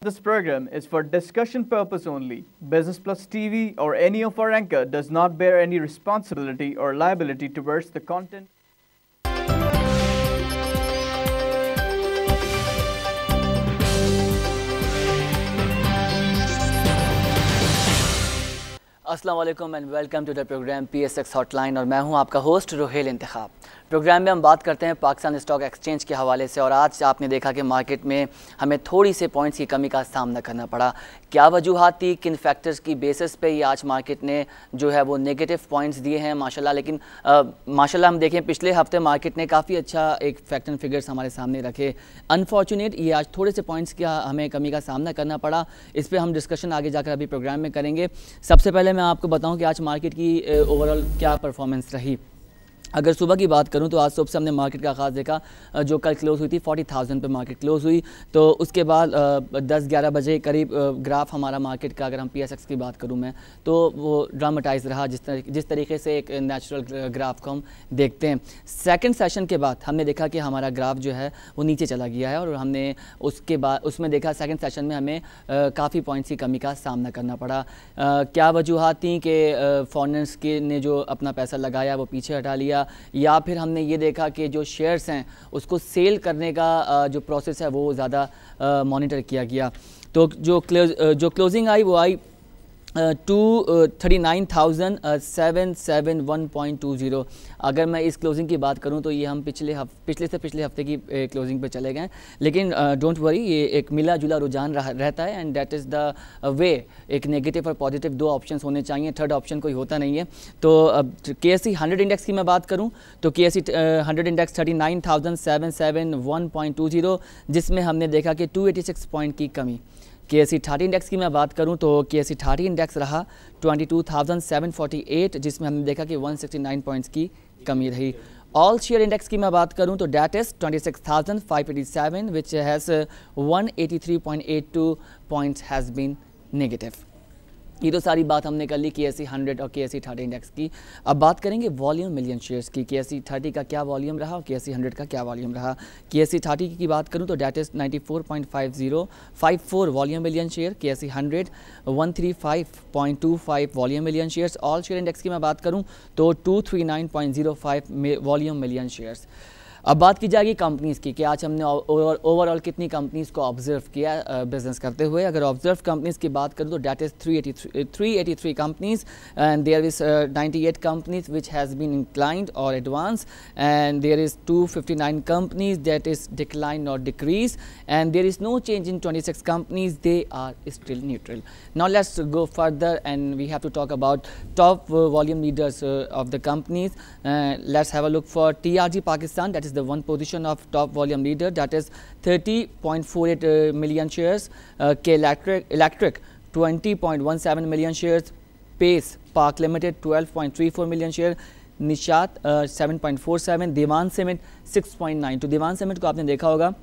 This program is for discussion purpose only. Business Plus TV or any of our anchor does not bear any responsibility or liability towards the content. अस्सलाम वालेकुम and welcome to the program PSX hotline और मैं हूं आपका host Rohel इंतखाब। Programme में हम बात करते हैं पाकिस्तान स्टॉक एक्सचेंज के हवाले से और आज आपने देखा कि मार्केट में हमें थोड़ी से पॉइंट्स की कमी का सामना करना पड़ा। क्या वजूहात थी, किन फैक्टर्स की बेसिस पे ये आज मार्केट ने जो है वो नेगेटिव पॉइंट्स दिए हैं माशाल्लाह। लेकिन माशाल्लाह हम देखें पिछले हफ्ते मार्केट ने काफ़ी अच्छा एक फैक्ट एंड फिगर्स हमारे सामने रखे। अनफॉर्चुनेट ये आज थोड़े से पॉइंट्स का हमें कमी का सामना करना पड़ा। इस पर हम डिस्कशन आगे जाकर अभी प्रोग्राम में करेंगे। सबसे पहले मैं आपको बताऊं कि आज मार्केट की ओवरऑल क्या परफॉर्मेंस रही। अगर सुबह की बात करूं तो आज सुबह से हमने मार्केट का आगाज़ देखा, जो कल क्लोज़ हुई थी 40,000 पे मार्केट क्लोज़ हुई। तो उसके बाद 10-11 बजे करीब ग्राफ हमारा मार्केट का, अगर हम PSX की बात करूं मैं, तो वो ड्रामेटाइज रहा जिस तरीके से एक नेचुरल ग्राफ को हम देखते हैं। सेकंड सेशन के बाद हमने देखा कि हमारा ग्राफ जो है वो नीचे चला गया है और हमने उसके बाद उसमें देखा सेकंड सेशन में हमें काफ़ी पॉइंट्स की कमी का सामना करना पड़ा। क्या वजूहात थी कि फॉरेनर्स के ने जो अपना पैसा लगाया वो पीछे हटा लिया, या फिर हमने ये देखा कि जो शेयर्स हैं उसको सेल करने का जो प्रोसेस है वो ज़्यादा मॉनिटर किया गया। तो जो क्लोजिंग आई वो आई 239,771.20। अगर मैं इस क्लोजिंग की बात करूं तो ये हम पिछले से पिछले हफ्ते की क्लोजिंग पे चले गए। लेकिन डोंट वरी, ये एक मिला जुला रुझान रहता है and that is the way. एक नेगेटिव और पॉजिटिव दो ऑप्शंस होने चाहिए, थर्ड ऑप्शन कोई होता नहीं है। तो KSE 100 इंडेक्स की मैं बात करूँ तो KSE 100 इंडेक्स 39,771.20, जिसमें हमने देखा कि 286 पॉइंट की कमी। KSE 30 इंडेक्स की मैं बात करूं तो KSE 30 इंडेक्स रहा 22,748, जिसमें हमने देखा कि 169 पॉइंट्स की कमी रही। ऑल शेयर इंडेक्स की मैं बात करूं तो that is 26,587, which has 183.82 points has been negative. ये तो सारी बात हमने कर ली KSE 100 और KSE 30 इंडेक्स की। अब बात करेंगे वॉल्यूम मिलियन शेयर्स की। KSE 30 का क्या वॉल्यूम रहा और KSE 100 का क्या वॉल्यूम रहा। KSE 30 की बात करूं तो that is 94.5054 volume million share. KSE 100 135.25 volume million shares. All share index की मैं बात करूं तो 239.05 वॉल्यूम मिलियन शेयर्स। अब बात की जाएगी कंपनीज़ की कि आज हमने ओवरऑल कितनी कंपनीज़ को ऑब्जर्व किया बिजनेस करते हुए। अगर ऑब्जर्व कंपनीज़ की बात करूँ तो that is 383 companies and there is 98 companies which has been inclined और advance and there is 259 companies that is decline और decrease and there is no change in 26 companies, they are still neutral. Now let's go further and we have to talk about top volume leaders of the companies. Let's have a look for TRG Pakistan, that is the one position of top volume leader, that is 30.48 million shares. K Electric 20.17 million shares. Pace Park Limited 12.34 million shares. Nishat 7.47, Diwan cement 6.92। Diwan cement को आपने देखा होगा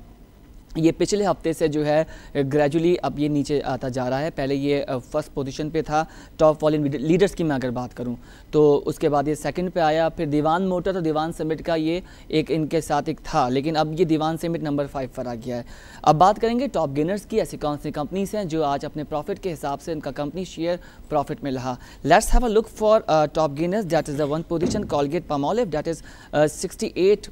ये पिछले हफ्ते से जो है ग्रेजुअली अब ये नीचे आता जा रहा है। पहले ये फर्स्ट पोजीशन पे था टॉप वॉल्यूम लीडर्स की मैं अगर बात करूं तो, उसके बाद ये सेकंड पे आया। फिर दीवान मोटर तो दीवान सीमेंट का ये एक इनके साथ एक था, लेकिन अब ये दीवान सीमेंट नंबर 5 पर आ गया है। अब बात करेंगे टॉप गेनर्स की। ऐसी कौन सी कंपनीज हैं जो आज अपने प्रॉफिट के हिसाब से उनका कंपनी शेयर प्रॉफिट में रहा। Let's have a look for top gainers. That is the one position Colgate Palmolive, that is 68।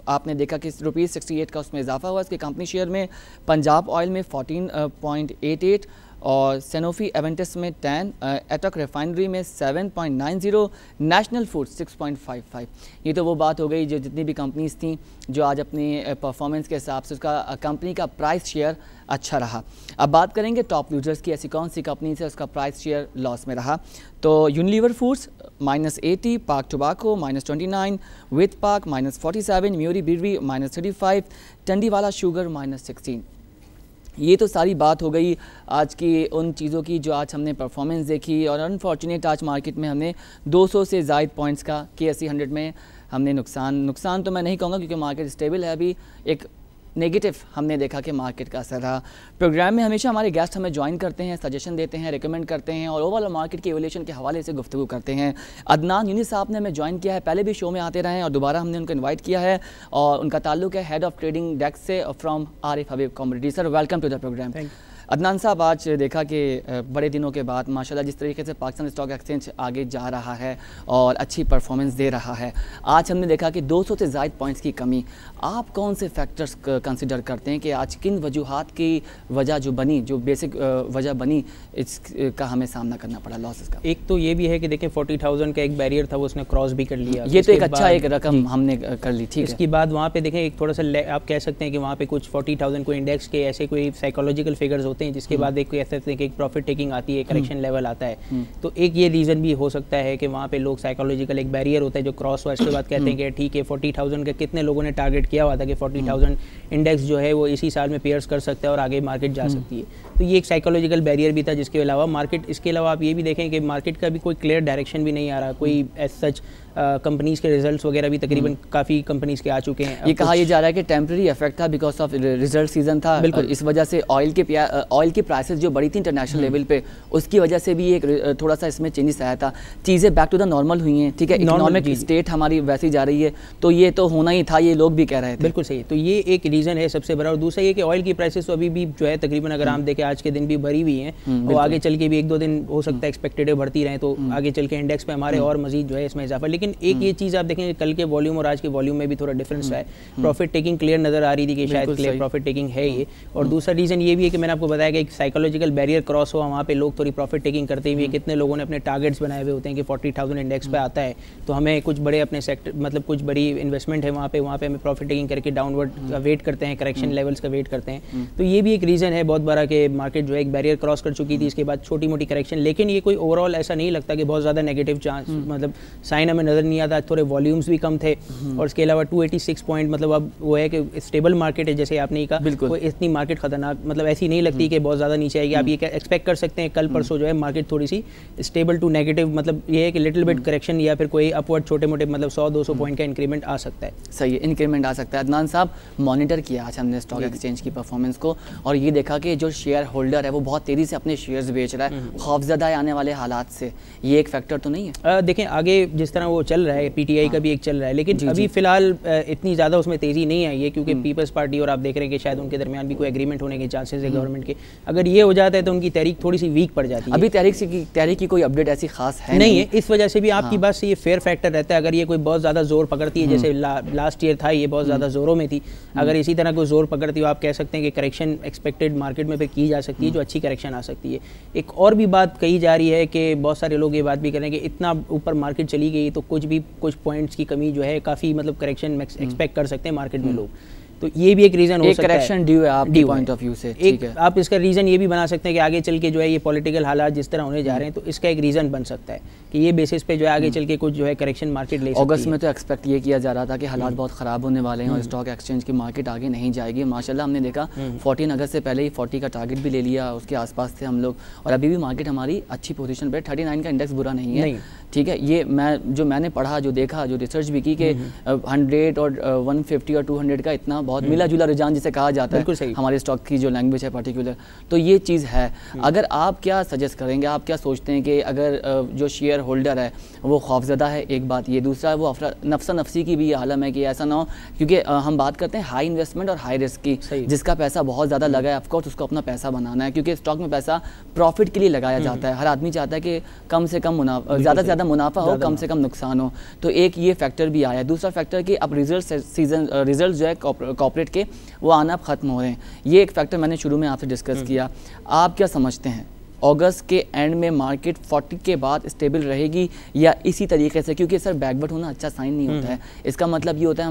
आपने देखा कि ₹68 का उसमें इजाफा हुआ इसके कंपनी शेयर में। पंजाब ऑयल में 14.88 और सैनोफी एवेंटिस में 10, एटक रिफाइनरी में 7.90, नेशनल फूड 6.55। ये तो वो बात हो गई जो जितनी भी कंपनीज थी जो आज अपनी परफॉर्मेंस के हिसाब से उसका कंपनी का प्राइस शेयर अच्छा रहा। अब बात करेंगे टॉप लूजर्स की। ऐसी कौन सी कंपनी से उसका प्राइस शेयर लॉस में रहा। तो Unilever foods -80, park tobacco -29, with park -47, Murree brewery -35, Tandlianwala sugar -16। ये तो सारी बात हो गई आज की उन चीज़ों की जो आज हमने परफॉर्मेंस देखी। और अनफॉर्चुनेट आज मार्केट में हमने 200 से ज़ायद पॉइंट्स का KSE 100 में हमने नुकसान तो मैं नहीं कहूँगा क्योंकि मार्केट स्टेबल है। अभी एक नेगेटिव हमने देखा कि मार्केट का असर रहा। प्रोग्राम में हमेशा हमारे गेस्ट हमें ज्वाइन करते हैं, सजेशन देते हैं, रिकमेंड करते हैं और ओवरऑल मार्केट की एवोल्यूशन के हवाले से गुफ्तगू करते हैं। अदनान यूनिस साहब ने हमें ज्वाइन किया है, पहले भी शो में आते रहे हैं और दोबारा हमने उनको इन्वाइट किया है और उनका ताल्लुक है हेड ऑफ ट्रेडिंग डेस्क से from Arif Habib commodity. Sir welcome to the program. Adnan साहब, आज देखा कि बड़े दिनों के बाद माशाल्लाह जिस तरीके से पाकिस्तान स्टॉक एक्सचेंज आगे जा रहा है और अच्छी परफॉर्मेंस दे रहा है, आज हमने देखा कि 200 से ज़ायद पॉइंट्स की कमी। आप कौन से फैक्टर्स कंसिडर करते हैं कि आज किन वजूहात की वजह जो बनी, जो बेसिक वजह बनी, इसका हमें सामना करना पड़ा लॉसेस का? एक तो ये भी है कि देखें 40,000 का एक बैरियर था, वो उसने क्रॉस भी कर लिया। ये तो एक अच्छा एक रकम हमने कर ली, ठीक है। इसके बाद वहाँ पे देखें एक थोड़ा सा आप कह सकते हैं कि वहाँ पे कुछ 40,000 को इंडेक्स के ऐसे कोई साइकोलॉजिकल फिगर्स होते हैं जिसके बाद एक कह सकते हैं कि एक प्रॉफिट टेकिंग आती है, करेक्शन लेवल आता है। तो एक ये रीज़न भी हो सकता है कि वहाँ पे लोग साइकोलॉजिकल एक बैरियर होता है जो क्रॉस हुआ, इसके बाद कहते हैं कि ठीक है 40,000 का कितने लोगों ने टारगेट किया हुआ था कि 40,000 इंडेक्स जो है वो इसी साल में पेयर्स कर सकता है और आगे मार्केट जा सकती है। तो ये एक साइकोलॉजिकल बैरियर भी था। जिसके अलावा मार्केट, इसके अलावा आप ये भी देखें कि मार्केट का भी कोई क्लियर डायरेक्शन भी नहीं आ रहा, कोई एज सच कंपनीज़ के रिजल्ट्स वगैरह भी तकरीबन काफ़ी कंपनीज़ के आ चुके हैं। ये कहा यह जा रहा है कि टेम्प्रेरी इफेक्ट था बिकॉज ऑफ रिजल्ट सीजन था, बिल्कुल इस वजह से ऑयल की प्राइसेस जो बढ़ी थी इंटरनेशनल लेवल पे, उसकी वजह से भी एक थोड़ा सा इसमें चेंजेस आया था। चीज़ें बैक टू द नॉर्मल हुई हैं, ठीक है, इकोनॉमिक स्टेट हमारी वैसी जा रही है, तो ये तो होना ही था, ये लोग भी कह रहे थे। बिल्कुल सही। तो ये एक रीज़न है सबसे बड़ा। और दूसरा ये कि ऑयल की प्राइसेस तो अभी भी जो है तकरीबन अगर हम देखें आज के दिन भी भरी हुई हैं और आगे चल के भी 1-2 दिन हो सकता है एक्सपेक्टेड है बढ़ती रहें, तो आगे चल के इंडेक्स पे हमारे और मजीद जो है इसमें इजाफा। लेकिन एक ये चीज़ आप देखें कल के वॉल्यूम और आज के वॉल्यूम में भी थोड़ा डिफरेंस है। प्रॉफिट टेकिंग क्लियर नजर आ रही थी कि शायद क्लियर प्रॉफिट टेकिंग है ये। और दूसरा रीज़न ये भी है कि मैंने आपको बताया कि एक साइकोलॉजिकल बैरियर क्रॉस हुआ, वहाँ पे लोग थोड़ी प्रॉफिट टेकिंग करते हुए कितने लोगों ने अपने टारगेट्स बनाए हुए होते हैं कि 40,000 इंडेक्स पे आता है तो हमें कुछ बड़े अपने सेक्टर, मतलब कुछ बड़ी इन्वेस्टमेंट है वहाँ पे हमें प्रॉफिट टेकिंग करके डाउनवर्ड का वेट करते हैं, करेक्शन लेवल्स का वेट करते हैं। तो ये भी एक रीज़न है बहुत बड़ा कि मार्केट जो है एक बैरियर क्रॉस कर चुकी थी, इसके बाद छोटी मोटी करेक्शन। लेकिन ये कोई ओवरऑल ऐसा नहीं लगता कि बहुत ज़्यादा नेगेटिव चांस, मतलब साइन हमें नज़र नहीं आता। थोड़े वॉल्यूम्स भी कम थे और इसके अलावा 286 पॉइंट, मतलब अब वो है कि स्टेबल मार्केट है, जैसे आपने कहा, बिल्कुल इतनी मार्केट खतरनाक मतलब ऐसी नहीं लगती कि बहुत ज़्यादा नीचे आएगी। आप ये एक्सपेक्ट कर सकते हैं कल परसों जो है मार्केट थोड़ी सी स्टेबल टू नेगेटिव, मतलब ये है कि लिटिल बिट करेक्शन या फिर कोई अपवर्ड छोटे मोटे मतलब 100-200 पॉइंट का इंक्रीमेंट आ सकता है। सही है, इंक्रीमेंट आ सकता है। अदनान साहब, मॉनिटर किया आज हमने स्टॉक एक्सचेंज की परफॉर्मेंस को और ये देखा कि जो शेयर होल्डर है वो बहुत तेज़ी से अपने शेयर्स बेच रहा है, खौफजदा है आने वाले हालात से। ये एक फैक्टर तो नहीं है? देखें आगे जिस तरह वो चल रहा है, पीटीआई का भी एक चल रहा है, लेकिन अभी फिलहाल इतनी ज़्यादा उसमें तेज़ी नहीं आई है क्योंकि पीपल्स पार्टी और आप देख रहे हैं कि शायद उनके दरमियान भी कोई एग्रीमेंट होने के चांसेस है गवर्नमेंट के। अगर ये हो जाता है तो उनकी तहरीक थोड़ी सी वीक पड़ जाती है। अभी तहरीक की कोई अपडेट ऐसी खास है नहीं है, इस वजह से भी आपकी बात से ये फेयर फैक्टर रहता है। अगर ये कोई बहुत ज़्यादा जोर पकड़ती है, जैसे लास्ट ईयर था ये बहुत ज़्यादा जोरों में थी, अगर इसी तरह कोई जोर पकड़ती हो आप कह सकते हैं कि करेक्शन एक्सपेक्टेड मार्केट में फिर की जा सकती है, जो अच्छी करेक्शन आ सकती है। एक और भी बात कही जा रही है कि बहुत सारे लोग ये बात भी करें कि इतना ऊपर मार्केट चली गई तो कुछ पॉइंट्स की कमी जो है काफ़ी मतलब करेक्शन एक्सपेक्ट कर सकते हैं मार्केट में लोग। तो ये भी एक रीज़न हो सकता है, करेक्शन ड्यू है आपके पॉइंट ऑफ व्यू से। एक आप इसका रीज़न ये भी बना सकते हैं कि आगे चल के जो है ये पॉलिटिकल हालात जिस तरह होने जा रहे हैं तो इसका एक रीज़न बन सकता है कि ये बेसिस पे जो है आगे चल के कुछ जो है करेक्शन मार्केट ले सकती है। अगस्त में तो एक्सपेक्ट ये किया जा रहा था कि हालात बहुत ख़राब होने वाले हैं और स्टॉक एक्सचेंज की मार्केट आगे नहीं जाएगी। माशाल्लाह हमने देखा 14 अगस्त से पहले ही 40 का टारगेट भी ले लिया, उसके आसपास थे हम लोग और अभी भी मार्केट हमारी अच्छी पोजीशन पे। 39 का इंडेक्स बुरा नहीं है, ठीक है। ये मैंने पढ़ा, जो देखा, जो रिसर्च भी की कि 100 और 150 और 200 का इतना बहुत मिला जुला रुझान जिसे कहा जाता है हमारे स्टॉक की जो लैंग्वेज है पर्टिकुलर, तो ये चीज़ है। अगर आप क्या सजेस्ट करेंगे, आप क्या सोचते हैं कि अगर जो शेयर होल्डर है वो खौफजदा है, एक बात ये, दूसरा वो नफ्सा नफसी की भी आलम है कि ऐसा ना हो, क्योंकि हम बात करते हैं हाई इन्वेस्टमेंट और हाई रिस्क की, जिसका पैसा बहुत ज़्यादा लगा है ऑफकोर्स उसको अपना पैसा बनाना है, क्योंकि स्टॉक में पैसा प्रॉफिट के लिए लगाया जाता है। हर आदमी चाहता है कि कम से कम मुनाफा, ज़्यादा से ज़्यादा मुनाफा हो, कम से कम नुकसान हो। तो एक ये फैक्टर भी आया है। दूसरा फैक्टर कि अब रिजल्ट जो है कॉर्पोरेट के वो आना अब ख़त्म हो रहे हैं। ये एक फैक्टर मैंने शुरू में आपसे डिस्कस किया। आप क्या समझते हैं अगस्त के एंड में मार्केट 40 के बाद स्टेबल रहेगी या इसी तरीके से, क्योंकि सर बैकवर्ड होना अच्छा साइन नहीं होता है, इसका मतलब ये होता है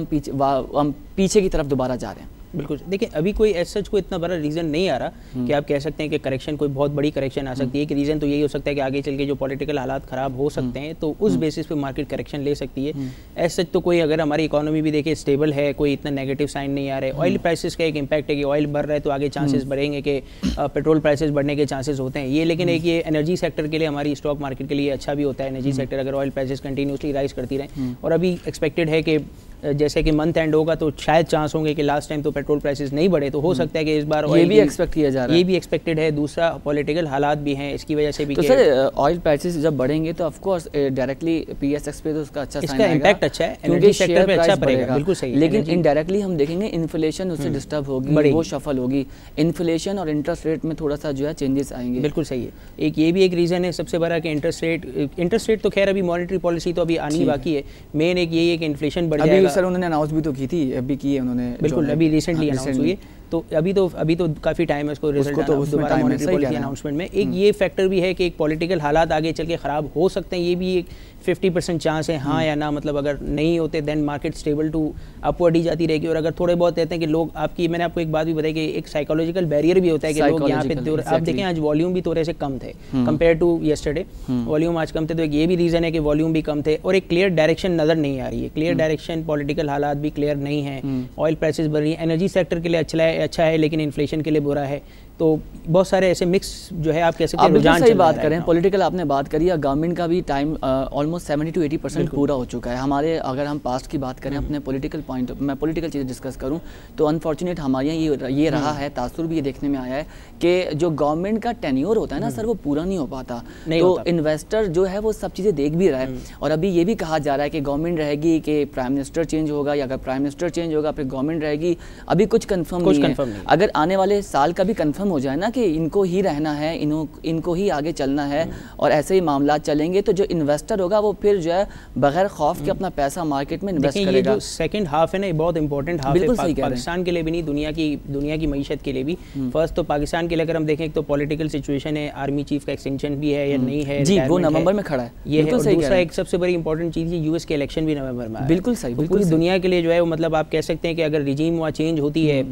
हम पीछे की तरफ दोबारा जा रहे हैं। बिल्कुल, देखिए अभी कोई एज सच कोई इतना बड़ा रीज़न नहीं आ रहा कि आप कह सकते हैं कि करेक्शन कोई बहुत बड़ी करेक्शन आ सकती है। एक रीज़न तो यही हो सकता है कि आगे चल के जो पॉलिटिकल हालात ख़राब हो सकते हैं तो उस बेसिस पे मार्केट करेक्शन ले सकती है। एज सच तो कोई, अगर हमारी इकोनॉमी भी देखिए स्टेबल है, कोई इतना नेगेटिव साइन नहीं आ रहे। ऑयल प्राइसेस का एक इम्पैक्ट है कि ऑयल बढ़ रहा है तो आगे चांसेस बढ़ेंगे कि पेट्रोल प्राइसेस बढ़ने के चांसेस होते हैं ये। लेकिन एक ये एनर्जी सेक्टर के लिए, हमारी स्टॉक मार्केट के लिए अच्छा भी होता है एनर्जी सेक्टर, अगर ऑयल प्राइसेस कंटिन्यूसली राइज करती रहें। और अभी एक्सपेक्टेड है कि जैसे कि मंथ एंड होगा तो शायद चांस होंगे कि लास्ट टाइम तो पेट्रोल प्राइसेस नहीं बढ़े, तो हो सकता है कि इस बार ये भी एक्सपेक्ट किया जा रहा है, ये भी एक्सपेक्टेड है। दूसरा पॉलिटिकल हालात भी हैं, इसकी वजह से भी। तो सर ऑयल प्राइसेस जब बढ़ेंगे तो ऑफ कोर्स डायरेक्टली पीएसएक्स पे तो उसका अच्छा साइन आएगा, इम्पैक्ट अच्छा है, क्योंकि सेक्टर पे अच्छा पड़ेगा, बिल्कुल सही। लेकिन इनडायरेक्टली हम देखेंगे इन्फ्लेशन उससे डिस्टर्ब होगी, वो शफल होगी, इन्फ्लेशन और इंटरेस्ट रेट में थोड़ा सा जो है चेंजेस आएंगे। बिल्कुल सही है, एक ये भी एक रीज़न है सबसे बड़ा कि इंटरेस्ट रेट तो खैर अभी मॉनेटरी पॉलिसी तो अभी आनी बाकी है, मेन एक यही है कि इन्फ्लेशन बढ़ जाएगा। अभी सर उन्होंने अनाउंस भी तो की थी, अभी की है उन्होंने, बिल्कुल अभी रिसेंटली अनाउंस हुई है, तो अभी तो काफ़ी टाइम है उसको रिजल्ट दोबारा मॉनेटरी पॉलिसी अनाउंसमेंट में। एक ये फैक्टर भी है कि एक पॉलिटिकल हालात आगे चल के ख़राब हो सकते हैं, ये भी एक 50% चांस है, हाँ या ना, मतलब अगर नहीं होते then market stable to upward ही जाती रहेगी। और अगर थोड़े बहुत कहते हैं कि लोग आपकी, मैंने आपको एक बात भी बताई कि एक साइकोलॉजिकल बैरियर भी होता है कि लोग यहाँ पे आप देखें आज वॉल्यूम भी थोड़े से कम थे कंपेयर टू येस्टरडे, वॉल्यूम आज कम थे, तो एक ये भी रीज़न है कि वॉल्यूम भी कम थे और एक क्लियर डायरेक्शन नज़र नहीं आ रही है, क्लियर डायरेक्शन, पॉलिटिकल हालात भी क्लियर नहीं है, ऑयल प्राइसेस बढ़ रही है, एनर्जी सेक्टर के लिए अच्छा है लेकिन इन्फ्लेशन के लिए बुरा है, तो बहुत सारे ऐसे मिक्स जो है आप कह सकते हैं रुझान सही बात करें। पॉलिटिकल आपने बात करी, गवर्नमेंट का भी टाइम ऑलमोस्ट 70 to 80% पूरा हो चुका है। हमारे अगर हम पास्ट की बात करें अपने पॉलिटिकल पॉइंट, मैं पॉलिटिकल चीज़ें डिस्कस करूं तो अनफॉर्चुनेट हमारे यहाँ ये रहा है, तासुर भी ये देखने में आया है कि जो गवर्नमेंट का टेन्योर होता है ना सर, वो पूरा नहीं हो पाता, तो इन्वेस्टर जो है वो सब चीज़ें देख भी रहा है। और अभी ये भी कहा जा रहा है कि गवर्नमेंट रहेगी, कि प्राइम मिनिस्टर चेंज होगा, या अगर प्राइम मिनिस्टर चेंज होगा फिर गवर्नमेंट रहेगी, अभी कुछ कन्फर्म नहीं है। अगर आने वाले साल का भी कन्फर्म हो जाए ना कि इनको ही रहना है, इनको ही आगे चलना है और ऐसे ही मामला चलेंगे, तो जो इन्वेस्टर होगा वो फिर जो है बगैर खौफ के अपना पैसा मार्केट में इन्वेस्ट करेगा। ये जो सेकंड हाफ है ना, ये बहुत इंपॉर्टेंट हाफ है पाकिस्तान के लिए भी नहीं, दुनिया की मईशत के लिए भी। फर्स्ट तो पाकिस्तान के लिए अगर हम देखें तो पॉलिटिकल सिचुएशन है, आर्मी चीफ का एक्सटेंशन भी है या नहीं है, जी वो नवंबर में खड़ा है, ये है। दूसरा एक सबसे बड़ी इंपॉर्टेंट चीज़ है यूएस के इलेक्शन भी नवंबर में, बिल्कुल सही, पूरी दुनिया के लिए जो है वो, मतलब आप कह सकते हैं कि अगर रिजीम वहाँ चेंज होती है,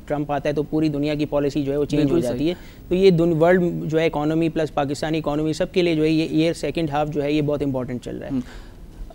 ट्रंप आता है, तो पूरी दुनिया की पॉलिसी जो है वो चेंज हो जाती है। तो ये वर्ल्ड जो है इकोनॉमी प्लस पाकिस्तानी इकोनॉमी सबके लिए जो है ये सेकंड हाफ जो है ये बहुत इंपॉर्टेंट चल रहा है।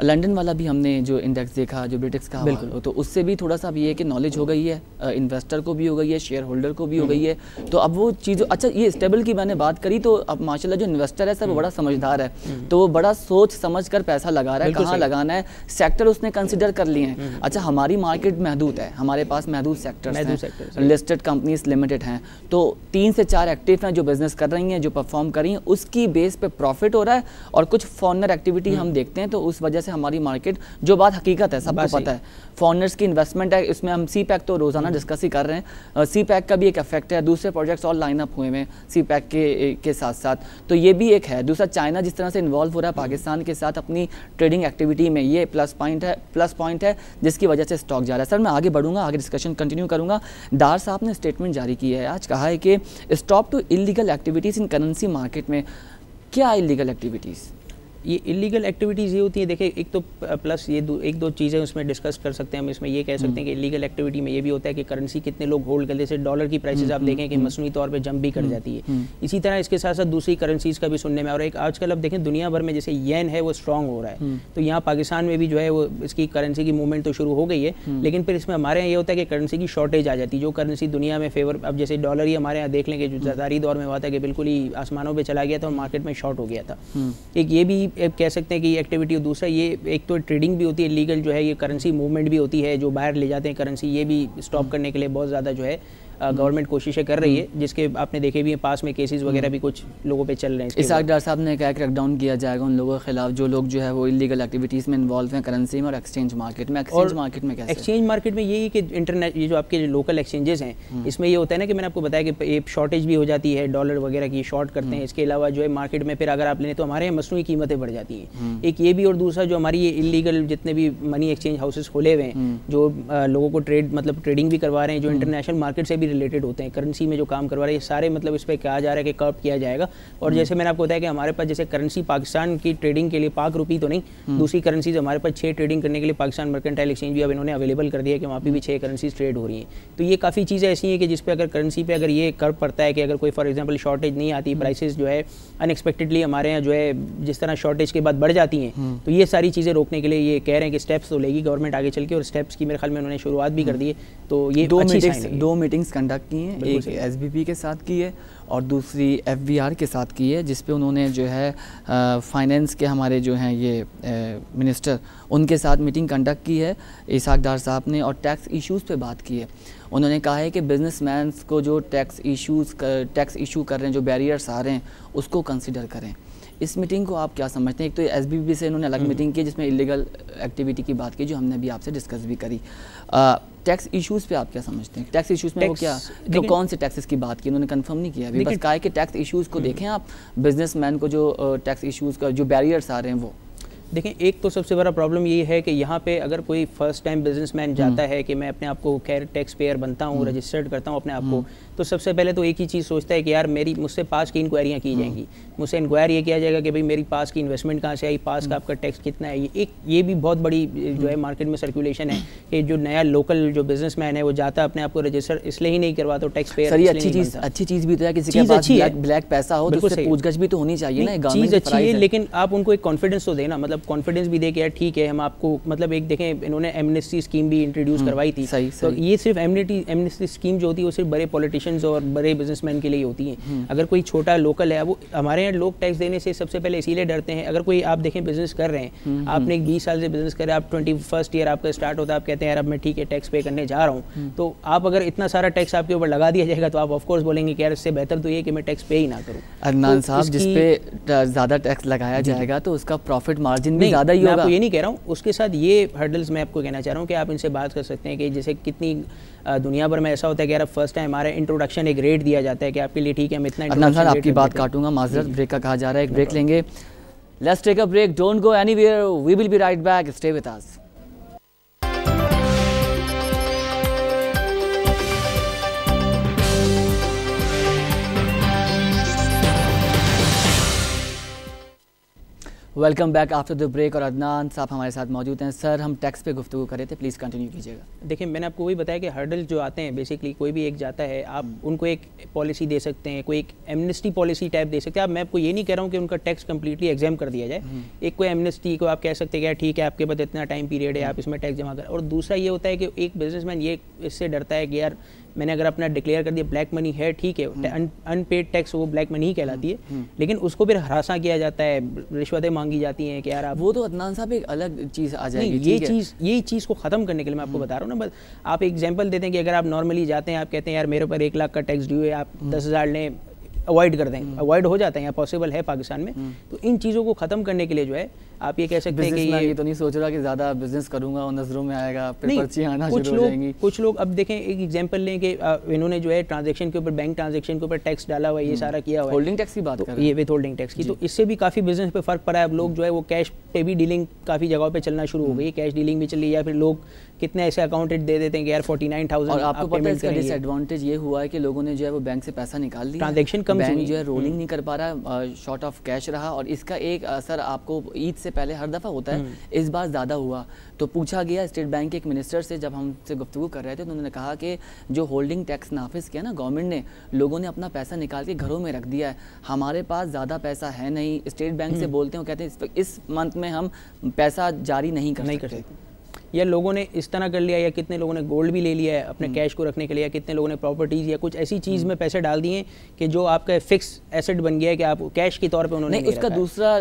लंदन वाला भी हमने जो इंडेक्स देखा, जो ब्रिटेक्स का, बिल्कुल, तो उससे भी थोड़ा सा अब ये है कि नॉलेज हो गई है, इन्वेस्टर को भी हो गई है, शेयर होल्डर को भी हो गई है, तो अब वो चीज़, अच्छा ये स्टेबल की मैंने बात करी, तो अब माशाल्लाह जो इन्वेस्टर है सर वो बड़ा समझदार है, तो वो बड़ा सोच समझ कर पैसा लगा रहा है, कहाँ लगाना है, सेक्टर उसने कंसिडर कर लिए हैं। अच्छा हमारी मार्केट महदूद है, हमारे पास महदूद सेक्टर्स हैं, लिस्टेड कंपनीज लिमिटेड हैं, तो 3 से 4 एक्टिव हैं जो बिजनेस कर रही हैं, जो परफॉर्म कर रही हैं, उसकी बेस पे प्रॉफिट हो रहा है, और कुछ फॉरेनर एक्टिविटी हम देखते हैं, तो उस वजह से हमारी मार्केट, जो बात हकीकत है सबको पता है, फॉरेनर्स की इन्वेस्टमेंट है, इसमें हम सी पैक तो रोजाना डिस्कस ही कर रहे हैं, सी पैक का भी एक इफेक्ट है, दूसरे प्रोजेक्ट्स और लाइन अप हुए हैं सी पैक के साथ साथ, तो ये भी एक है। दूसरा चाइना जिस तरह से इन्वॉल्व हो रहा है पाकिस्तान के साथ अपनी ट्रेडिंग एक्टिविटी में, ये प्लस पॉइंट है जिसकी वजह से स्टॉक जा रहा है। सर मैं आगे बढ़ूंगा, आगे डिस्कशन कंटिन्यू करूंगा। डार साहब ने स्टेटमेंट जारी की है आज, कहा है कि stop to illegal activities in currency market में। क्या इलीगल एक्टिविटीज़? ये इलीगल एक्टिविटीज़ ये होती है, देखिए एक तो प्लस ये एक दो चीज़ें उसमें डिस्कस कर सकते हैं हम। इसमें ये कह सकते हैं कि इलीगल एक्टिविटी में ये भी होता है कि करेंसी कितने लोग होल्ड कर, जैसे डॉलर की प्राइसेस आप देखें कि मसनूई तौर पे जंप भी कर जाती है। इसी तरह इसके साथ साथ दूसरी करेंसीज़ का भी सुनने में, और एक आजकल अब देखें दुनिया भर में जैसे येन है वो स्ट्रॉन्ग हो रहा है, तो यहाँ पाकिस्तान में भी जो है वो इसकी करेंसी की मूवमेंट तो शुरू हो गई है, लेकिन फिर इसमें हमारे यहाँ ये होता है कि करेंसी की शॉर्टेज आ जाती है। जो करेंसी दुनिया में फेवर, अब जैसे डॉलर ही हमारे यहाँ देख लेंगे जो ज़रदारी दौर में हुआ था कि बिल्कुल ही आसमानों पर चला गया था और मार्केट में शॉर्ट हो गया था। एक ये भी कह सकते हैं कि एक्टिविटी, और दूसरा ये एक तो ट्रेडिंग भी होती है लीगल, जो है ये करेंसी मूवमेंट भी होती है, जो बाहर ले जाते हैं करेंसी, ये भी स्टॉप करने के लिए बहुत ज़्यादा जो है गवर्नमेंट कोशिशें कर रही है, जिसके आपने देखे भी हैं पास में केसेस वगैरह भी कुछ लोगों पे चल रहे हैं। इसाक डार साहब ने कहा क्रैकडाउन किया जाएगा उन लोगों के खिलाफ जो लोग जो है वो इलीगल एक्टिविटीज़ में इन्वॉल्व हैं करेंसी में और एक्सचेंज मार्केट में। एक्सचेंज मार्केट में कैसे? एक्सचेंज मार्केट में यही कि इंटरनेट, ये जो आपके लोकल एक्सचेंजेस हैं, इसमें ये होता है ना कि मैंने आपको बताया कि ये शॉर्टेज भी हो जाती है, डॉलर वगैरह की शॉर्ट करते हैं। इसके अलावा जो है मार्केट में फिर अगर आप लें तो हमारे यहाँ मसनूई कीमतें बढ़ जाती हैं, एक ये भी। और दूसरा जो हमारी ये इलीगल जितने भी मनी एक्सचेंज हाउसेस खोले हुए हैं, जो लोगों को ट्रेडिंग भी करवा रहे हैं, जो इंटरनेशनल मार्केट से भी रिलेटेड होते हैं, करेंसी में जो काम करवा रहे हैं, ये सारे मतलब इस पर कहा जा रहा है कि कर्ब किया जाएगा। और जैसे मैंने आपको बताया कि हमारे पास जैसे करेंसी पाकिस्तान की ट्रेडिंग के लिए, पाक रुपी तो नहीं, दूसरी करेंसीज हमारे पास 6 ट्रेडिंग करने के लिए पाकिस्तान मर्केंटाइल एक्सचेंज भी अब इन्होंने अवेलेबल कर दिया है कि वहाँ पे भी 6 करेंसीज ट्रेड हो रही हैं। तो ये काफ़ी चीज़ें ऐसी हैं कि जिस पे अगर करेंसी पे अगर ये कर्ब पड़ता है कि अगर कोई फॉर एग्जांपल शॉर्टेज नहीं आती, प्राइसेस जो है अनएक्सपेक्टेडली हमारे यहाँ जो है जिस तरह शॉर्टेज के बाद बढ़ जाती हैं, तो ये सारी चीज़ें रोकने के लिए ये कह रहे हैं कि स्टेप्स तो लेगी गवर्नमेंट आगे चल के, और स्टेप्स की मेरे ख्याल में उन्होंने शुरुआत भी कर दी है। तो ये 2 मीटिंग्स कंडक्ट की हैं, एक SBP के साथ की है और दूसरी FVR के साथ की है, जिस पे उन्होंने जो है फाइनेंस के हमारे जो हैं ये मिनिस्टर उनके साथ मीटिंग कंडक्ट की है इसाक डार साहब ने, और टैक्स इश्यूज़ पे बात की है। उन्होंने कहा है कि बिजनेसमैन को जो टैक्स इशू कर रहे हैं, जो बैरियर्स आ रहे हैं, उसको कंसिडर करें। इस मीटिंग को आप क्या समझते हैं? एक तो SBP से इन्होंने अलग मीटिंग की जिसमें इलीगल एक्टिविटी की बात की, जो हमने भी आपसे डिस्कस भी करी। टैक्स इश्यूज़ पे आप क्या समझते हैं? टैक्स इश्यूज़ में वो क्या, जो कौन से टैक्सेस की बात की उन्होंने कंफर्म नहीं किया अभी, बस कहा है कि टैक्स इश्यूज़ को देखें आप, बिजनेसमैन को जो टैक्स इश्यूज़ का जो बैरियर्स आ रहे हैं वो देखें। एक तो सबसे बड़ा प्रॉब्लम ये है कि यहाँ पे अगर कोई फर्स्ट टाइम बिजनेसमैन जाता है कि मैं अपने आप को खैर टैक्स पेयर बनता हूँ, रजिस्टर्ड करता हूँ अपने आप को, तो सबसे पहले तो एक ही चीज़ सोचता है कि यार मुझसे पास की इंक्वायरियाँ की जाएंगी, मुझसे इंक्वायर ये किया जाएगा कि भाई मेरी पास की इन्वेस्टमेंट कहाँ से आई, पास का आपका टैक्स कितना है। ये भी बहुत बड़ी जो है मार्केट में सर्कुलेशन है कि जो नया लोकल जो बिजनेसमैन है वो जाता है अपने आप को रजिस्टर इसलिए ही नहीं करवाता टैक्स पेयर। सर ये अच्छी चीज़ भी तो है, किसी के पास ब्लैक पैसा हो तो उससे पूछगछ भी तो होनी चाहिए ना, चीज़ अच्छी है, लेकिन आप उनको एक कॉन्फिडेंस तो देना, मतलब कॉन्फिडेंस भी दे के यार ठीक है हम आपको, मतलब एक देखें इन्होंने एमनेस्टी स्कीम भी इंट्रोड्यूस करवाई थी, तो ये सिर्फ एमनेस्टी स्कीम जो होती है वो सिर्फ बड़े पॉलिटिशियंस और बड़े बिजनेसमैन के लिए होती हैं। अगर कोई छोटा लोकल है, वो हमारे यहाँ लोग टैक्स देने से सबसे पहले इसीलिए डरते हैं। अगर कोई आप देखें बिजनेस कर रहे हैं, आपने 20 साल से बिजनेस कर रहे हैं, आप 21st ईयर आपका स्टार्ट होता है, आप कहते हैं यार अब मैं ठीक है टैक्स पे करने जा रहा हूँ, तो आप अगर इतना सारा टैक्स आपके ऊपर लगा दिया जाएगा तो आप ऑफकोर्स बोलेंगे कि यार इससे बेहतर तो ये कि मैं टैक्स पे ही ना करूँ। अदनान साहब, जिस पे ज़्यादा टैक्स लगाया जाएगा तो उसका प्रॉफिट मार्जिन भी ज़्यादा ही होगा। मैं आपको ये नहीं कह रहा हूँ, उसके साथ ये हर्डल्स मैं आपको कहना चाह रहा हूँ कि आप इनसे बात कर सकते हैं कि जैसे कितनी दुनिया भर में ऐसा होता है कि यार फर्स्ट टाइम हमारा इंट्रोडक्शन एक रेट दिया जाता है कि आपके लिए ठीक है हम इतना। अदनान साहब आपकी बात काटूंगा, माजरत, ब्रेक का कहा जा रहा है, एक ब्रेक लेंगे। Let's take a break, don't go anywhere, we will be right back, stay with us. Welcome back after the break, और अदनान साहब हमारे साथ मौजूद हैं। सर हम टैक्स पे गुफ्तगू कर रहे थे, प्लीज़ कंटिन्यू कीजिएगा। देखिए मैंने आपको वही बताया कि हर्डल जो आते हैं बेसिकली कोई भी एक जाता है, आप उनको एक पॉलिसी दे सकते हैं, कोई एक एमनेस्टी पॉलिसी टाइप दे सकते हैं। अब मैं आपको ये नहीं कह रहा हूँ कि उनका टैक्स कंप्लीटली एग्जाम कर दिया जाए, एक कोई एमनेस्टी को आप कह सकते हैं कि ठीक है आपके पास इतना टाइम पीरियड है, आप इसमें टैक्स जमा कर। और दूसरा ये होता है कि एक बिजनेसमैन ये इससे डरता है कि यार मैंने अगर अपना डिक्लेयर कर दिया ब्लैक मनी है, ठीक है अनपेड टैक्स वो ब्लैक मनी ही कहलाती है, लेकिन उसको फिर हरासा किया जाता है, रिश्वतें मांगी जाती हैं कि यार आप वो तो अदनान साहब एक अलग चीज़ आ जाएगी। ये चीज़ को ख़त्म करने के लिए मैं आपको बता रहा हूँ ना। बस आप एग्जांपल देते हैं कि अगर आप नॉर्मली जाते हैं, आप कहते हैं यार मेरे ऊपर 1 लाख का टैक्स ड्यू है, आप 10,000 लें, अवॉइड कर दें, अवॉइड हो जाता है, यहाँ पॉसिबल है पाकिस्तान में। तो इन चीज़ों को ख़त्म करने के लिए जो है आप ये कह सकते हैं कि ये तो नहीं सोच रहा कि ज़्यादा बिजनेस करूंगा और नज़रों में आएगा, फिर पर्चियां आना शुरू हो जाएंगी। कुछ लोग अब देखें, एक एग्जांपल लें कि इन्होंने जो है ट्रांजैक्शन के ऊपर, बैंक ट्रांजैक्शन के ऊपर टैक्स डाला हुआ है, ये सारा किया हुआ है, होल्डिंग टैक्स की बात कर रहे हैं, ये विद होल्डिंग टैक्स की, तो इससे भी काफ़ी बिजनेस पे फ़र्क पड़ा है। अब लोग जो है वो कैश पे भी डीलिंग काफ़ी जगहों पे चलना शुरू हो गई, कैश डीलिंग भी चली, या फिर लोग कितने ऐसे अकाउंटेड दे देते हैं कि यार 49,000। और आपको पता है इसका डिसएडवांटेज ये हुआ है कि लोगों ने जो है वो बैंक से पैसा निकाल लिया, ट्रांजैक्शन कम, बैंक जो है रोलिंग नहीं कर पा रहा, शॉर्ट ऑफ कैश रहा, और इसका एक असर आपको ईद से पहले हर दफ़ा होता है, इस बार ज़्यादा हुआ। तो पूछा गया स्टेट बैंक के एक मिनिस्टर से, जब हमसे गुफ्तगू कर रहे थे, तो उन्होंने कहा कि जो होल्डिंग टैक्स नाफिज किया ना गवर्नमेंट ने, लोगों ने अपना पैसा निकाल के घरों में रख दिया है, हमारे पास ज़्यादा पैसा है नहीं, स्टेट बैंक से बोलते हैं, कहते हैं इस मंथ में हम पैसा जारी नहीं कर सकते। या लोगों ने इस तरह कर लिया, या कितने लोगों ने गोल्ड भी ले लिया है अपने कैश को रखने के लिए, या कितने लोगों ने प्रॉपर्टीज़ या कुछ ऐसी चीज़ में पैसे डाल दिए कि जो आपका फिक्स एसेट बन गया है कि आप कैश के तौर पे उन्होंने नहीं। उसका दूसरा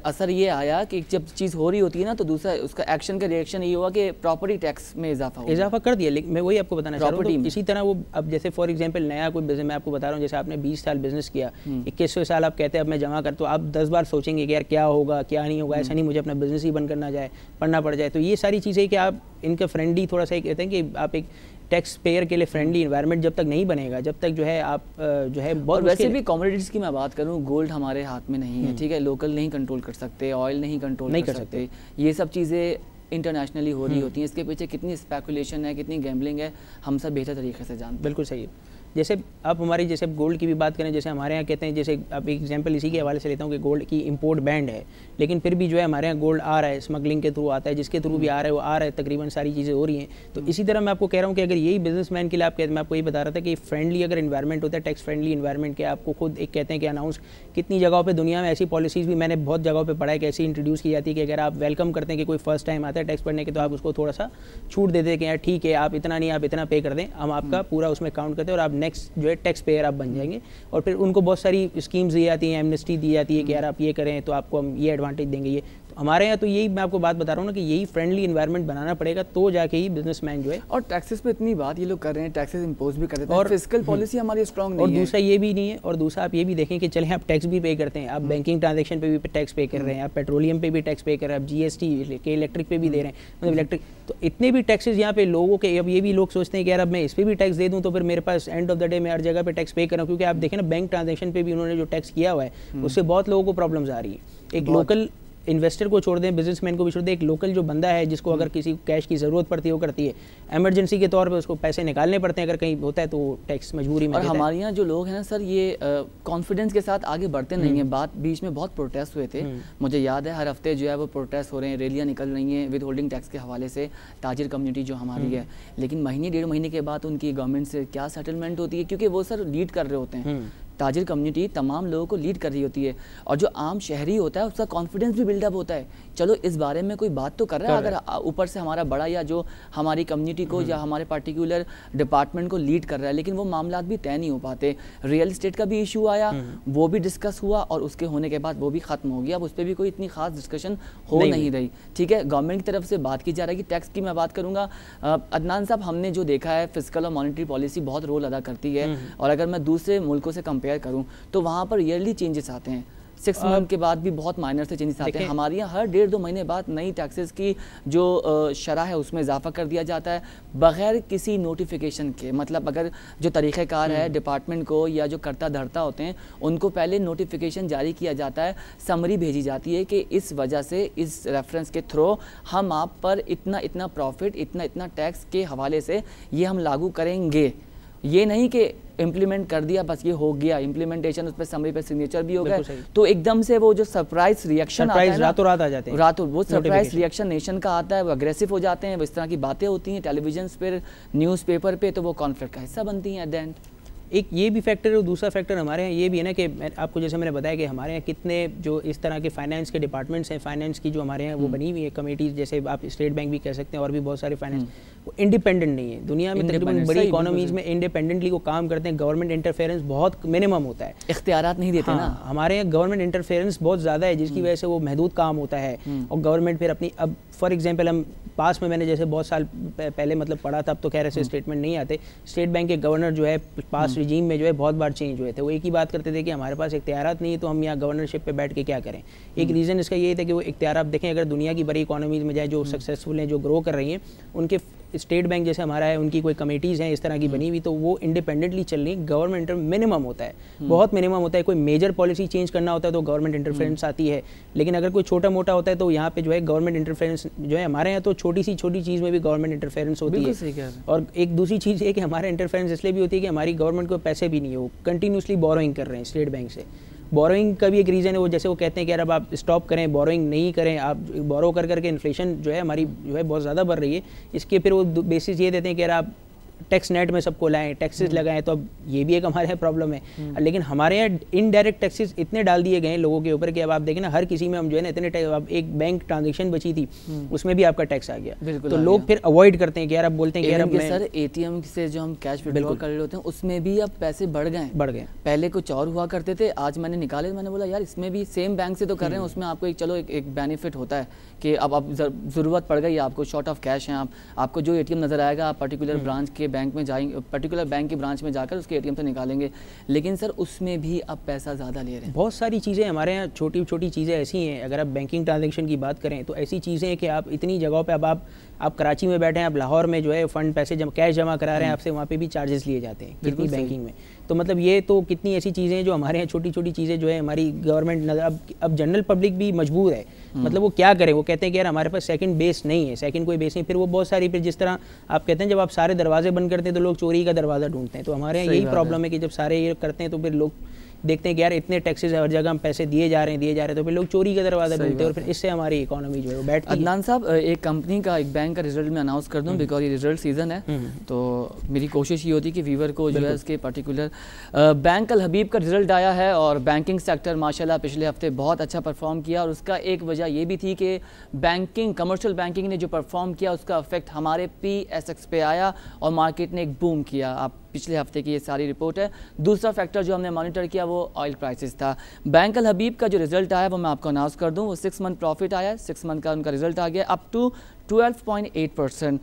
असर ये आया कि जब चीज़ हो रही होती है ना, तो दूसरा उसका एक्शन का रिएक्शन ये हुआ कि प्रॉपर्टी टैक्स में इजाफा कर दिया। लेकिन मैं वही आपको बताना चाह रहा हूँ, इसी तरह वो अब जैसे फॉर एग्जाम्पल नया कोई बिजनेस, मैं आपको बता रहा हूँ, जैसे आपने 20 साल बिजनेस किया, 21वें साल आप कहते हैं अब मैं जमा कर, तो आप 10 बार सोचेंगे कि यार क्या होगा क्या नहीं होगा, ऐसा नहीं मुझे अपना बिजनेस ही बंद करना जाए, पढ़ना पड़ जाए। तो ये सारी चीज़ें कि आप इनका फ्रेंडली थोड़ा सा कहते हैं कि आप एक टैक्स पेयर के लिए फ्रेंडली इन्वायरमेंट जब तक नहीं बनेगा, जब तक जो है आप जो है बहुत। वैसे भी कमोडिटीज़ की मैं बात करूं, गोल्ड हमारे हाथ में नहीं है, ठीक है, लोकल नहीं कंट्रोल कर सकते, ऑयल नहीं कंट्रोल कर सकते, ये सब चीज़ें इंटरनेशनली हो रही होती हैं। इसके पीछे कितनी स्पेकुलेशन है, कितनी गैम्बलिंग है, हम सब बेहतर तरीके से जानते हैं। बिल्कुल सही है। जैसे आप हमारी जैसे गोल्ड की भी बात करें, जैसे हमारे यहाँ कहते हैं, जैसे अब एक एग्जांपल इसी के हवाले से लेता हूँ कि गोल्ड की इंपोर्ट बैंड है, लेकिन फिर भी जो है हमारे यहाँ गोल्ड आ रहा है, स्मगलिंग के थ्रू आता है, जिसके थ्रू भी आ रहा है वो आ रहा है, तकरीबन सारी चीज़ें हो रही हैं। तो इसी तरह मैं आपको कह रहा हूँ कि अगर यही बिजनेसमैन के लिए आप कहते, मैं आपको ये बता रहा था कि फ्रेंडली अगर इन्वायरमेंट होता है, टैक्स फ्रेंडली इन्वायरमेंट के आपको खुद एक कहते हैं कि अनाउंस, कितनी जगहों पे दुनिया में ऐसी पॉलिसीज़ भी मैंने बहुत जगहों पे पढ़ा है कि ऐसी इंट्रोड्यूस की जाती है कि अगर आप वेलकम करते हैं कि कोई फर्स्ट टाइम आता है टैक्स पढ़ने के, तो आप उसको थोड़ा सा छूट देते हैं कि यार ठीक है आप इतना नहीं, आप इतना पे कर दें, हम आपका पूरा उसमें काउंट करते हैं और आप नेक्स्ट जो है टैक्स पेयर आप बन जाएंगे। और फिर उनको बहुत सारी स्कीम्स दी जाती हैं, एमनेस्टी दी जाती है कि यार आप ये करें तो आपको हम ये एडवांटेज देंगे। ये हमारे यहाँ तो यही मैं आपको बात बता रहा हूँ ना कि यही फ्रेंडली इन्वायरमेंट बनाना पड़ेगा, तो जाके ही बिजनेसमैन जो है। और टैक्सेस पे इतनी बात ये लोग कर रहे हैं, टैक्सेस इंपोज भी कर देते हैं और फिस्कल पॉलिसी हमारी स्ट्रांग नहीं है। और दूसरा ये भी नहीं है, और दूसरा आप ये भी देखें कि चले आप टैक्स भी पे करते हैं, आप बैंकिंग ट्रांजेक्शन पे भी टैक्स पे कर रहे हैं, आप पेट्रोलियम पे भी टैक्स पे कर रहे हैं, आप जीएसटी के इलेक्ट्रिक पे भी दे रहे हैं, मतलब इलेक्ट्रिक, तो इतने भी टैक्सेस यहाँ पे लोगों के, अब ये भी लोग सोचते हैं कि यार अब मैं इस पर भी टैक्स दे दूँ तो फिर मेरे पास एंड ऑफ द डे मैं हर जगह पे टैक्स पे कर रहा हूँ, क्योंकि आप देखें ना बैंक ट्रांजेक्शन पे भी उन्होंने जो टैक्स किया हुआ है उससे बहुत लोगों को प्रॉब्लम्स आ रही है। एक लोकल इन्वेस्टर को छोड़ दें, बिजनेसमैन को भी छोड़ दें, एक लोकल जो बंदा है जिसको अगर किसी कैश की ज़रूरत पड़ती है, वो करती है, इमरजेंसी के तौर पे उसको पैसे निकालने पड़ते हैं, अगर कहीं होता है तो टैक्स मजबूरी में। और हमारे यहाँ जो लोग हैं ना सर, ये कॉन्फिडेंस के साथ आगे बढ़ते नहीं हैं। बात बीच में बहुत प्रोटेस्ट हुए थे, मुझे याद है हर हफ्ते जो है वो प्रोटेस्ट हो रहे हैं, रैलियाँ निकल रही हैं विद होल्डिंग टैक्स के हवाले से, ताजिर कम्युनिटी जो हमारी है। लेकिन महीने 1.5 महीने के बाद उनकी गवर्नमेंट से क्या सेटलमेंट होती है, क्योंकि वो सर लीड कर रहे होते हैं, ताजिर कम्युनिटी तमाम लोगों को लीड कर रही होती है, और जो आम शहरी होता है उसका कॉन्फिडेंस भी बिल्डअप होता है, चलो इस बारे में कोई बात तो कर रहा है, अगर ऊपर से हमारा बड़ा या जो हमारी कम्युनिटी को या हमारे पार्टिकुलर डिपार्टमेंट को लीड कर रहा है। लेकिन वो मामला भी तय नहीं हो पाते। रियल एस्टेट का भी इशू आया, वो भी डिस्कस हुआ और उसके होने के बाद वो भी खत्म हो गया, अब उस पर भी कोई इतनी खास डिस्कशन हो नहीं रही। ठीक है, गवर्नमेंट की तरफ से बात की जा रही है कि टैक्स की मैं बात करूँगा। अदनान साहब, हमने जो देखा है फिस्कल और मॉनेटरी पॉलिसी बहुत रोल अदा करती है, और अगर मैं दूसरे मुल्कों से कंपेयर करूँ तो वहाँ पर ईयरली चेंजेस आते हैं, 6 मंथ के बाद भी बहुत माइनर से चेंजेस आते हैं। हमारे यहाँ हर 1.5-2 महीने बाद नई टैक्सेस की जो शरह है उसमें इजाफा कर दिया जाता है बगैर किसी नोटिफिकेशन के। मतलब अगर जो तरीक़ेकार है डिपार्टमेंट को या जो करता धरता होते हैं उनको पहले नोटिफिकेशन जारी किया जाता है, समरी भेजी जाती है कि इस वजह से इस रेफरेंस के थ्रू हम आप पर इतना इतना प्रॉफिट, इतना इतना टैक्स के हवाले से ये हम लागू करेंगे। ये नहीं कि इम्प्लीमेंट कर दिया बस ये हो गया, इम्प्लीमेंटेशन उस पर समरी पे सिग्नेचर भी हो गए, तो एकदम से वो जो सरप्राइज रिएक्शन आता है, रातों रात आ जाते हैं, रातों वो सरप्राइज रिएक्शन नेशन का आता है, वो अग्रेसिव हो जाते हैं, वो इस तरह की बातें होती हैं टेलीविजन पर, न्यूज़पेपर पे, तो वो कॉन्फ्लिक्ट का हिस्सा बनती हैं एट द एंड। एक ये भी फैक्टर है, और दूसरा फैक्टर हमारे यहाँ ये भी है ना कि आपको जैसे मैंने बताया कि हमारे यहाँ कितने जो इस तरह के फाइनेंस के डिपार्टमेंट्स हैं, फाइनेंस की जो हमारे यहाँ वो बनी हुई है कमेटीज, जैसे आप स्टेट बैंक भी कह सकते हैं और भी बहुत सारे फाइनेंस, वो इंडिपेंडेंट नहीं है। दुनिया में तकरीबन बड़ी इकोनॉमीज में इंडिपेंडेंटली वो काम करते हैं, गवर्नमेंट इंटरफेरेंस बहुत मिनिमम होता है, इख्तियारात नहीं देते ना। हमारे यहाँ गवर्नमेंट इंटरफेरेंस बहुत ज़्यादा है, जिसकी वजह से वो महदूद काम होता है, और गवर्नमेंट फिर अपनी, अब फॉर एग्जाम्पल हम पास में मैंने जैसे बहुत साल पहले मतलब पढ़ा था, अब तो खैर ऐसे स्टेटमेंट नहीं आते, स्टेट बैंक के गवर्नर जो है पास रिजीम में जो है बहुत बार चेंज हुए थे, वो एक ही बात करते थे कि हमारे पास इख्तियारात नहीं है तो हम यहाँ गवर्नरशिप पे बैठ के क्या करें। एक रीज़न इसका ये था कि वो इख्तियार, आप देखें अगर दुनिया की बड़ी इकोनॉमीज़ में जाए जो सक्सेसफुल हैं, जो ग्रो कर रही हैं, उनके स्टेट बैंक जैसे हमारा है, उनकी कोई कमेटीज़ हैं इस तरह की बनी हुई, तो वो इंडिपेंडेंटली चल रही, गवर्नमेंट मिनिमम होता है, बहुत मिनिमम होता है। कोई मेजर पॉलिसी चेंज करना होता है तो गवर्नमेंट इंटरफेरेंस आती है, लेकिन अगर कोई छोटा मोटा होता है तो यहाँ पे जो है गवर्नमेंट इंटरफेरेंस जो है, हमारे यहाँ तो छोटी चीज़ में भी गवर्नमेंट इंटरफेरेंस होती है। और एक दूसरी चीज़ है कि हमारा इंटरफेरेंस इसलिए भी होती है कि हमारी गवर्नमेंट को पैसे भी नहीं है, वो कंटिन्यूसली बोरोइंग कर रहे हैं स्टेट बैंक से। बोरोइंग का भी एक रीज़न है, वो जैसे वो कहते हैं कि यार अब आप स्टॉप करें, बोरोइंग नहीं करें, आप बोरो कर करके इन्फ्लेशन जो है हमारी जो है बहुत ज़्यादा बढ़ रही है, इसके फिर वो बेसिस ये देते हैं कि यार आप टैक्स नेट में सबको लाएं, टैक्सेस लगाएं, तो अब ये भी एक हमारे यहाँ प्रॉब्लम है। लेकिन हमारे यहाँ इनडायरेक्ट टैक्सेस इतने डाल दिए गए हैं लोगों के ऊपर कि अब आप देखें ना, हर किसी में हम जो है ना इतने टैक्स, अब एक बैंक ट्रांजेक्शन बची थी उसमें भी आपका टैक्स आ गया, तो लोग फिर अवॉइड करते हैं कि यार अब बोलते हैं कि यार सर एटीएम से जो हम कैश विड्रॉ कर रहे होते हैं उसमें भी अब पैसे बढ़ गए। पहले कुछ और हुआ करते थे, आज मैंने निकाले, मैंने बोला यार इसमें भी सेम बैंक से तो कर रहे हैं, उसमें आपको चलो एक बेनिफिट होता है कि अब ज़रूरत पड़ गई, आपको शॉर्ट ऑफ कैश है, आपको जो एटीएम नज़र आएगा आप पर्टिकुलर ब्रांच के बैंक में जाएंगे, पर्टिकुलर बैंक की ब्रांच में जाकर उसके एटीएम से निकालेंगे। लेकिन सर उसमें भी अब पैसा ज़्यादा ले रहे हैं। बहुत सारी चीज़ें हमारे यहाँ छोटी छोटी चीज़ें ऐसी हैं, अगर आप बैंकिंग ट्रांजेक्शन की बात करें तो ऐसी चीज़ें हैं कि आप इतनी जगहों पे अब आप आप कराची में बैठे हैं, आप लाहौर में जो है फंड पैसे कैश जमा करा रहे हैं, आपसे वहाँ पे भी चार्जेस लिए जाते हैं कितनी बैंकिंग में। तो मतलब ये तो कितनी ऐसी चीज़ें हैं जो हमारे यहाँ छोटी छोटी चीज़ें जो है हमारी गवर्नमेंट नजर, अब जनरल पब्लिक भी मजबूर है, मतलब वो क्या करे, वो कहते हैं कि यार हमारे पास सेकंड बेस नहीं है, सेकंड कोई बेस नहीं, फिर वो बहुत सारी, फिर जिस तरह आप कहते हैं जब आप सारे दरवाजे बंद करते हैं तो लोग चोरी का दरवाज़ा ढूंढते हैं, तो हमारे यहाँ यही प्रॉब्लम है कि जब सारे ये करते हैं तो फिर लोग देखते हैं कि यार इतने टैक्सेस हर जगह हम पैसे दिए जा रहे हैं, तो फिर लोग चोरी का दरवाजा ढूंढते हैं और फिर इससे हमारी इकोनॉमी जो है वो बैठती है। अदनान साहब, एक कंपनी का, एक बैंक का रिजल्ट मैं अनाउंस कर दूं, बिकॉज ये रिजल्ट सीजन है, तो मेरी कोशिश ये होती है कि व्यूवर को जो है उसके पर्टिकुलर बैंक अल हबीब का रिजल्ट आया है और बैंकिंग सेक्टर माशाल्लाह पिछले हफ्ते बहुत अच्छा परफॉर्म किया, और उसका एक वजह ये भी थी कि बैंकिंग, कमर्शियल बैंकिंग ने जो परफॉर्म किया उसका इफेक्ट हमारे PSX पे आया और मार्केट ने एक बूम किया। आप पिछले हफ्ते की ये सारी रिपोर्ट है। दूसरा फैक्टर जो हमने मॉनिटर किया वो ऑयल प्राइसेस था। बैंक अल हबीब का जो रिजल्ट आया वो मैं आपको अनाउंस कर दूं, वो 6 मंथ प्रॉफिट आया, 6 मंथ का उनका रिजल्ट आ गया up to 12.8%.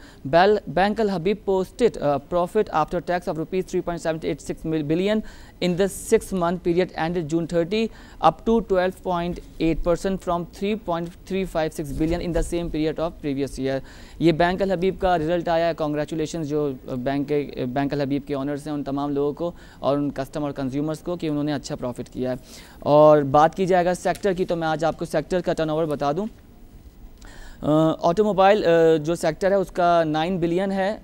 Bank Al Habib posted a profit after tax of rupees 3.786 billion in the 6-month period ended June 30, up to 12.8% from 3.356 billion in the same period of previous year. ये bank अल हबीब का result आया है। Congratulation जो bank अल हबीब के honours हैं उन तमाम लोगों को और उन कस्टमर कंज्यूमर्स को कि उन्होंने अच्छा प्रॉफिट किया है। और बात की जाएगा सेक्टर की, तो मैं आज आपको सेक्टर का टर्नओवर बता दूं। ऑटोमोबाइल जो सेक्टर है उसका 9 मिलियन है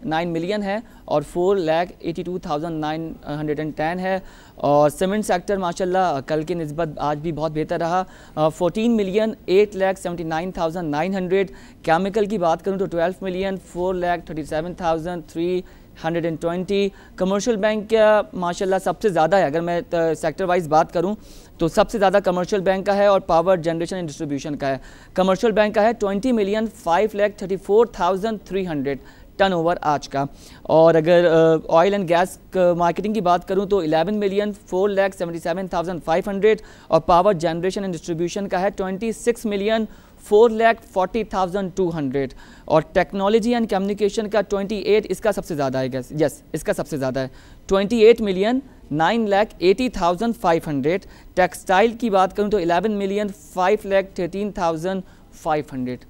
और 4,82,910 है। और सीमेंट सेक्टर माशाल्लाह कल के निस्बत आज भी बहुत बेहतर रहा, 14,879,900। केमिकल की बात करूं तो 12,437,320। कमर्शियल बैंक का माशाल्लाह सबसे ज़्यादा है, अगर मैं सेक्टर वाइज बात करूं तो सबसे ज़्यादा कमर्शियल बैंक का है और पावर जनरेशन एंड डिस्ट्रीब्यूशन का है। कमर्शियल बैंक का है 20,5,34,300 टर्नओवर आज का। और अगर ऑयल एंड गैस मार्केटिंग की बात करूं तो 11,4,77,500 और पावर जनरेशन एंड डिस्ट्रीब्यूशन का है 26,4,40,200 और टेक्नोलॉजी एंड कम्युनिकेशन का 28, इसका सबसे ज़्यादा है गैस, यस इसका सबसे ज़्यादा है 28,980,500। टेक्सटाइल की बात करूं तो 11,513,500।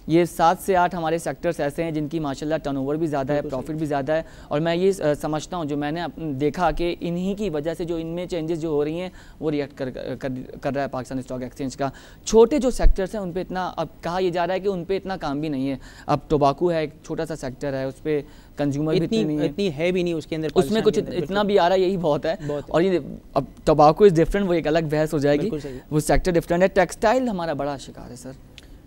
ये 7 से 8 हमारे सेक्टर्स ऐसे हैं जिनकी माशाल्लाह टर्नओवर भी ज़्यादा है, प्रॉफिट भी ज़्यादा है। और मैं ये समझता हूँ, जो मैंने देखा कि इन्हीं की वजह से जो इनमें चेंजेस जो हो रही हैं वो रिएक्ट कर रहा है पाकिस्तान स्टॉक एक्सचेंज का। छोटे जो सेक्टर्स हैं उन पे इतना, अब कहा यह जा रहा है कि उन पे इतना काम भी नहीं है। अब टोबाकू है, एक छोटा सा सेक्टर है, उस पर कंज्यूमर इतनी है भी नहीं, उसके अंदर उसमें कुछ इतना भी आ रहा है, यही बहुत है। और ये अब टोबाकू इज़ डिफरेंट, वो एक अलग बहस हो जाएगी, वो सेक्टर डिफरेंट है। टेक्सटाइल हमारा बड़ा शिकार है सर।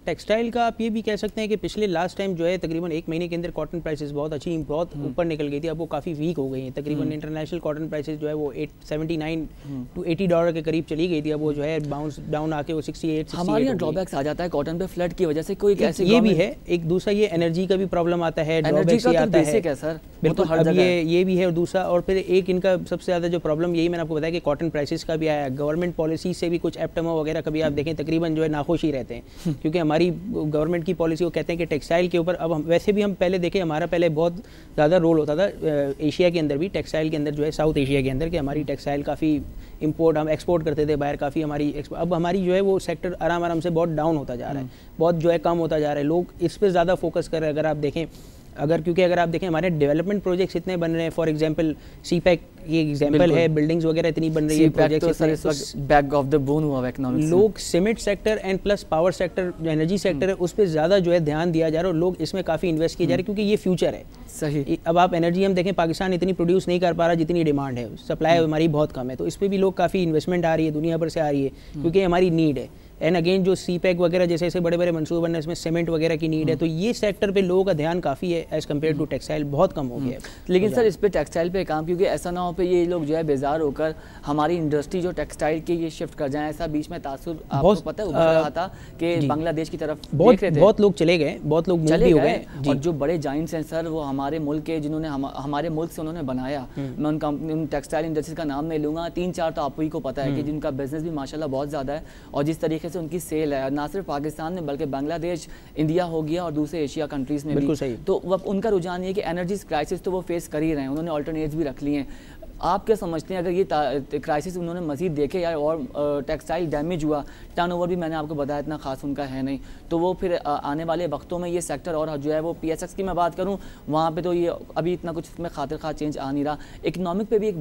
टेक्सटाइल का आप ये भी कह सकते हैं कि पिछले लास्ट टाइम जो है तकरीबन 1 महीने के अंदर कॉटन प्राइसेस बहुत ऊपर निकल गई थी, अब वो काफ़ी वीक हो गई हैं। तकरीबन इंटरनेशनल कॉटन प्राइसेस जो है वो $79 to $80 के करीब चली गई थी, अब वो जो है बाउंस डाउन आके वो 68 हमारे यहाँ ड्रॉबैक्स आ जाता है कॉटन पे फ्लड की वजह से, कोई ऐसे ये भी है। एक दूसरा ये एनर्जी का भी प्रॉब्लम आता है, ड्रॉबैक्स आता है सर, बिल्कुल अब ये भी है। और दूसरा और फिर एक इनका सबसे ज़्यादा जो प्रॉब्लम यही मैंने आपको बताया कि कॉटन प्राइसेस का भी आया, गवर्नमेंट पॉलिसी से भी कुछ एप्टमो वगैरह कभी आप देखें तकरीबन जो है नाखुश ही रहते हैं, क्योंकि हमारी गवर्नमेंट की पॉलिसी वो कहते हैं कि टेक्सटाइल के ऊपर, अब हम वैसे भी हम पहले देखें हमारा पहले बहुत ज़्यादा रोल होता था एशिया के अंदर भी, टेक्सटाइल के अंदर जो है साउथ एशिया के अंदर, कि हमारी टेक्सटाइल काफ़ी इंपोर्ट हम एक्सपोर्ट करते थे बाहर काफ़ी हमारी। अब हमारी जो है वो सेक्टर आराम से बहुत डाउन होता जा रहा है, बहुत जो है कम होता जा रहा है। लोग इस पर ज़्यादा फोकस कर रहे हैं। अगर आप देखें क्योंकि अगर आप देखें हमारे डेवलपमेंट प्रोजेक्ट्स इतने बन रहे हैं, फॉर एग्जांपल सीपैक ये एग्जांपल है, बिल्डिंग्स वगैरह इतनी बन रही है, projects back of the bone हुआ इकोनॉमिक्स। लोग cement sector and plus power sector जो एनर्जी सेक्टर है उस पर ज़्यादा जो है ध्यान दिया जा रहा है और लोग इसमें काफ़ी इन्वेस्ट किए जा रहे हैं, क्योंकि ये फ्यूचर है। सही। अब आप एनर्जी हम देखें पाकिस्तान इतनी प्रोड्यूस नहीं कर पा रहा जितनी डिमांड है, सप्लाई हमारी बहुत कम है, तो इस पर भी लोग काफ़ी इन्वेस्टमेंट आ रही है, दुनिया भर से आ रही है, क्योंकि हमारी नीड है। एंड अगेन जो सीपैक वगैरह जैसे ऐसे बड़े बड़े मंसूबे बनने इसमें सीमेंट वगैरह की नीड है, तो ये सेक्टर पे लोगों का ध्यान काफ़ी है एज़ कम्पेयर टू टेक्सटाइल, बहुत कम हो गया है। लेकिन सर इस पे टेक्सटाइल पे काम, क्योंकि ऐसा ना हो पे ये लोग जो है बेजार होकर हमारी इंडस्ट्री जो टेक्सटाइल की ये शिफ्ट कर जाए, ऐसा बीच में तासुर आपको पता है उभर रहा था कि बांग्लादेश की तरफ देख रहे थे, बहुत लोग चले गए, बहुत लोग चले गए। और जो बड़े जाइंट्स हैं सर वो हमारे मुल्क के, जिन्होंने हमारे मुल्क से उन्होंने बनाया, मैं उन कंपनी उन टेक्सटाइल इंडस्ट्री का नाम नहीं लूँगा, 3-4 तो आपको ही को पता है कि जिनका बिजनेस भी माशाल्लाह बहुत ज़्यादा है, और जिस तरीके से उनकी सेल है ना सिर्फ पाकिस्तान में बल्कि बांग्लादेश, इंडिया हो गया और दूसरे एशिया कंट्रीज़ में भी, तो अब उनका रुझान ये है कि एनर्जी क्राइसिस तो वो फेस कर ही रहे हैं, उन्होंने ऑल्टरनेट्स भी रख लिए हैं। आप क्या समझते हैं अगर ये क्राइसिस उन्होंने मज़ीद देखे या और टेक्सटाइल डैमेज हुआ, टर्नओवर भी मैंने आपको बताया इतना खास उनका है नहीं, तो वो फिर आने वाले वक्तों में ये सेक्टर और जो है वो PSX की मैं बात करूँ वहाँ पे तो ये अभी इतना कुछ इसमें खातिर खा चेंज आ नहीं रहा, इकोनॉमिक पे भी एक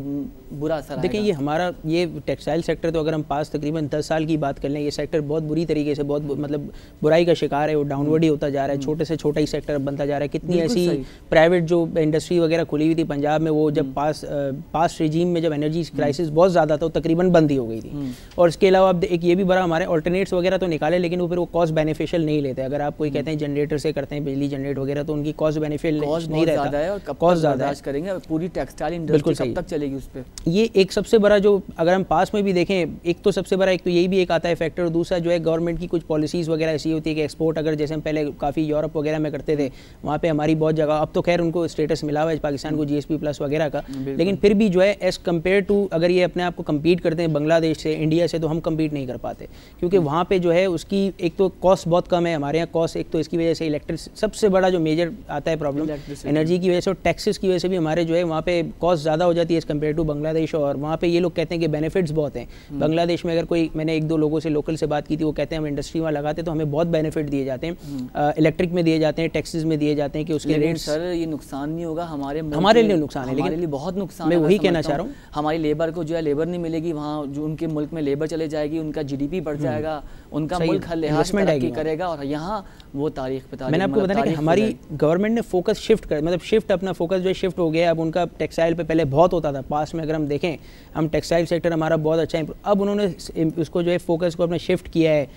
बुरा असर आएगा। देखिए ये हमारा ये टेक्सटाइल सेक्टर तो अगर हम पास तकरीबन 10 साल की बात कर लें, ये सेक्टर बहुत बुरी तरीके से बहुत मतलब बुराई का शिकार है, वो डाउनवर्ड ही होता जा रहा है, छोटे से छोटा ही सेक्टर बनता जा रहा है। कितनी ऐसी प्राइवेट जो इंडस्ट्री वगैरह खुली हुई थी पंजाब में, वो जब पास रिजीम में जब एनर्जी क्राइसिस बहुत ज़्यादा था, तकरीबन बंद ही हो गई थी। और इसके अलावा अब एक ये भी बड़ा हमारे ऑल्टरनेट्स वगैरह तो निकाले, लेकिन वो फिर वो कॉस्ट बेनिफिशियल नहीं लेते। अगर आप कोई कहते हैं जनरेटर से करते हैं बिजली जनरेट वगैरह, तो उनकी कॉस्ट बेनिफिशियल नहीं रहता है, कॉस्ट ज़्यादा करेंगे, पूरी टेक्सटाइल इंडस्ट्री कब तक चलेगी उस पर। ये एक सबसे बड़ा जो अगर हम पास में भी देखें, एक तो सबसे बड़ा एक तो यही भी एक आता है फैक्टर, और दूसरा जो है गवर्नमेंट की कुछ पॉलिसीज़ वगैरह ऐसी होती है कि एक्सपोर्ट अगर जैसे हम पहले काफ़ी यूरोप वगैरह में करते थे, वहाँ पे हमारी बहुत जगह, अब तो खैर उनको स्टेटस मिला हुआ है पाकिस्तान को GSP+ वगैरह का, लेकिन फिर भी जो है एज़ कम्पेयर टू अगर ये अपने आप को कम्पीट करते हैं बांग्लादेश से, इंडिया से, तो हम कम्पीट नहीं कर पाते, क्योंकि वहाँ पे जो है उसकी एक तो कॉस्ट बहुत कम है, हमारे यहाँ कॉस्ट एक तो इसकी वजह से इलेक्ट्रिक सबसे बड़ा जो मेजर आता है प्रॉब्लम एनर्जी की वजह से, और टैक्सेस की वजह से भी हमारे जो है वहाँ पे कॉस्ट ज़्यादा हो जाती है एज़ कम्पेयर टू बांग्लादेश। और वहाँ पे ये लोग कहते हैं कि बेनिफिट्स बहुत हैं बांग्लादेश में। अगर कोई, मैंने एक दो लोगों से लोकल से बात की थी, वो कहते हैं हम इंडस्ट्री वहाँ लगाते तो हमें बहुत बेनिफिट दिए जाते हैं, इलेक्ट्रिक में दिए जाते हैं, टैक्सेस में दिए जाते हैं कि उसके रेट। सर ये नुकसान नहीं होगा हमारे लिए नुकसान है, हमारे लिए बहुत नुकसान मैं वही कहना चाह रहा हूँ। हमारी लेबर को जो है लेबर नहीं मिलेगी वहाँ, जो उनके मुल्क में लेबर चले जाएगी, उनका GDP बढ़ जाएगा, उनका मुल्क हर लिहाज से तरक्की करेगा, और यहाँ वो तारीख पे मैंने आपको बताया कि हमारी गवर्नमेंट ने फोकस शिफ्ट कर, मतलब शिफ्ट अपना फोकस जो है शिफ्ट हो गया। अब उनका टेक्सटाइल पे पहले बहुत होता था, पास में अगर हम देखें, हम टेक्सटाइल सेक्टर हमारा बहुत अच्छा है, अब उन्होंने उसको जो है फोकस को अपना शिफ्ट किया है,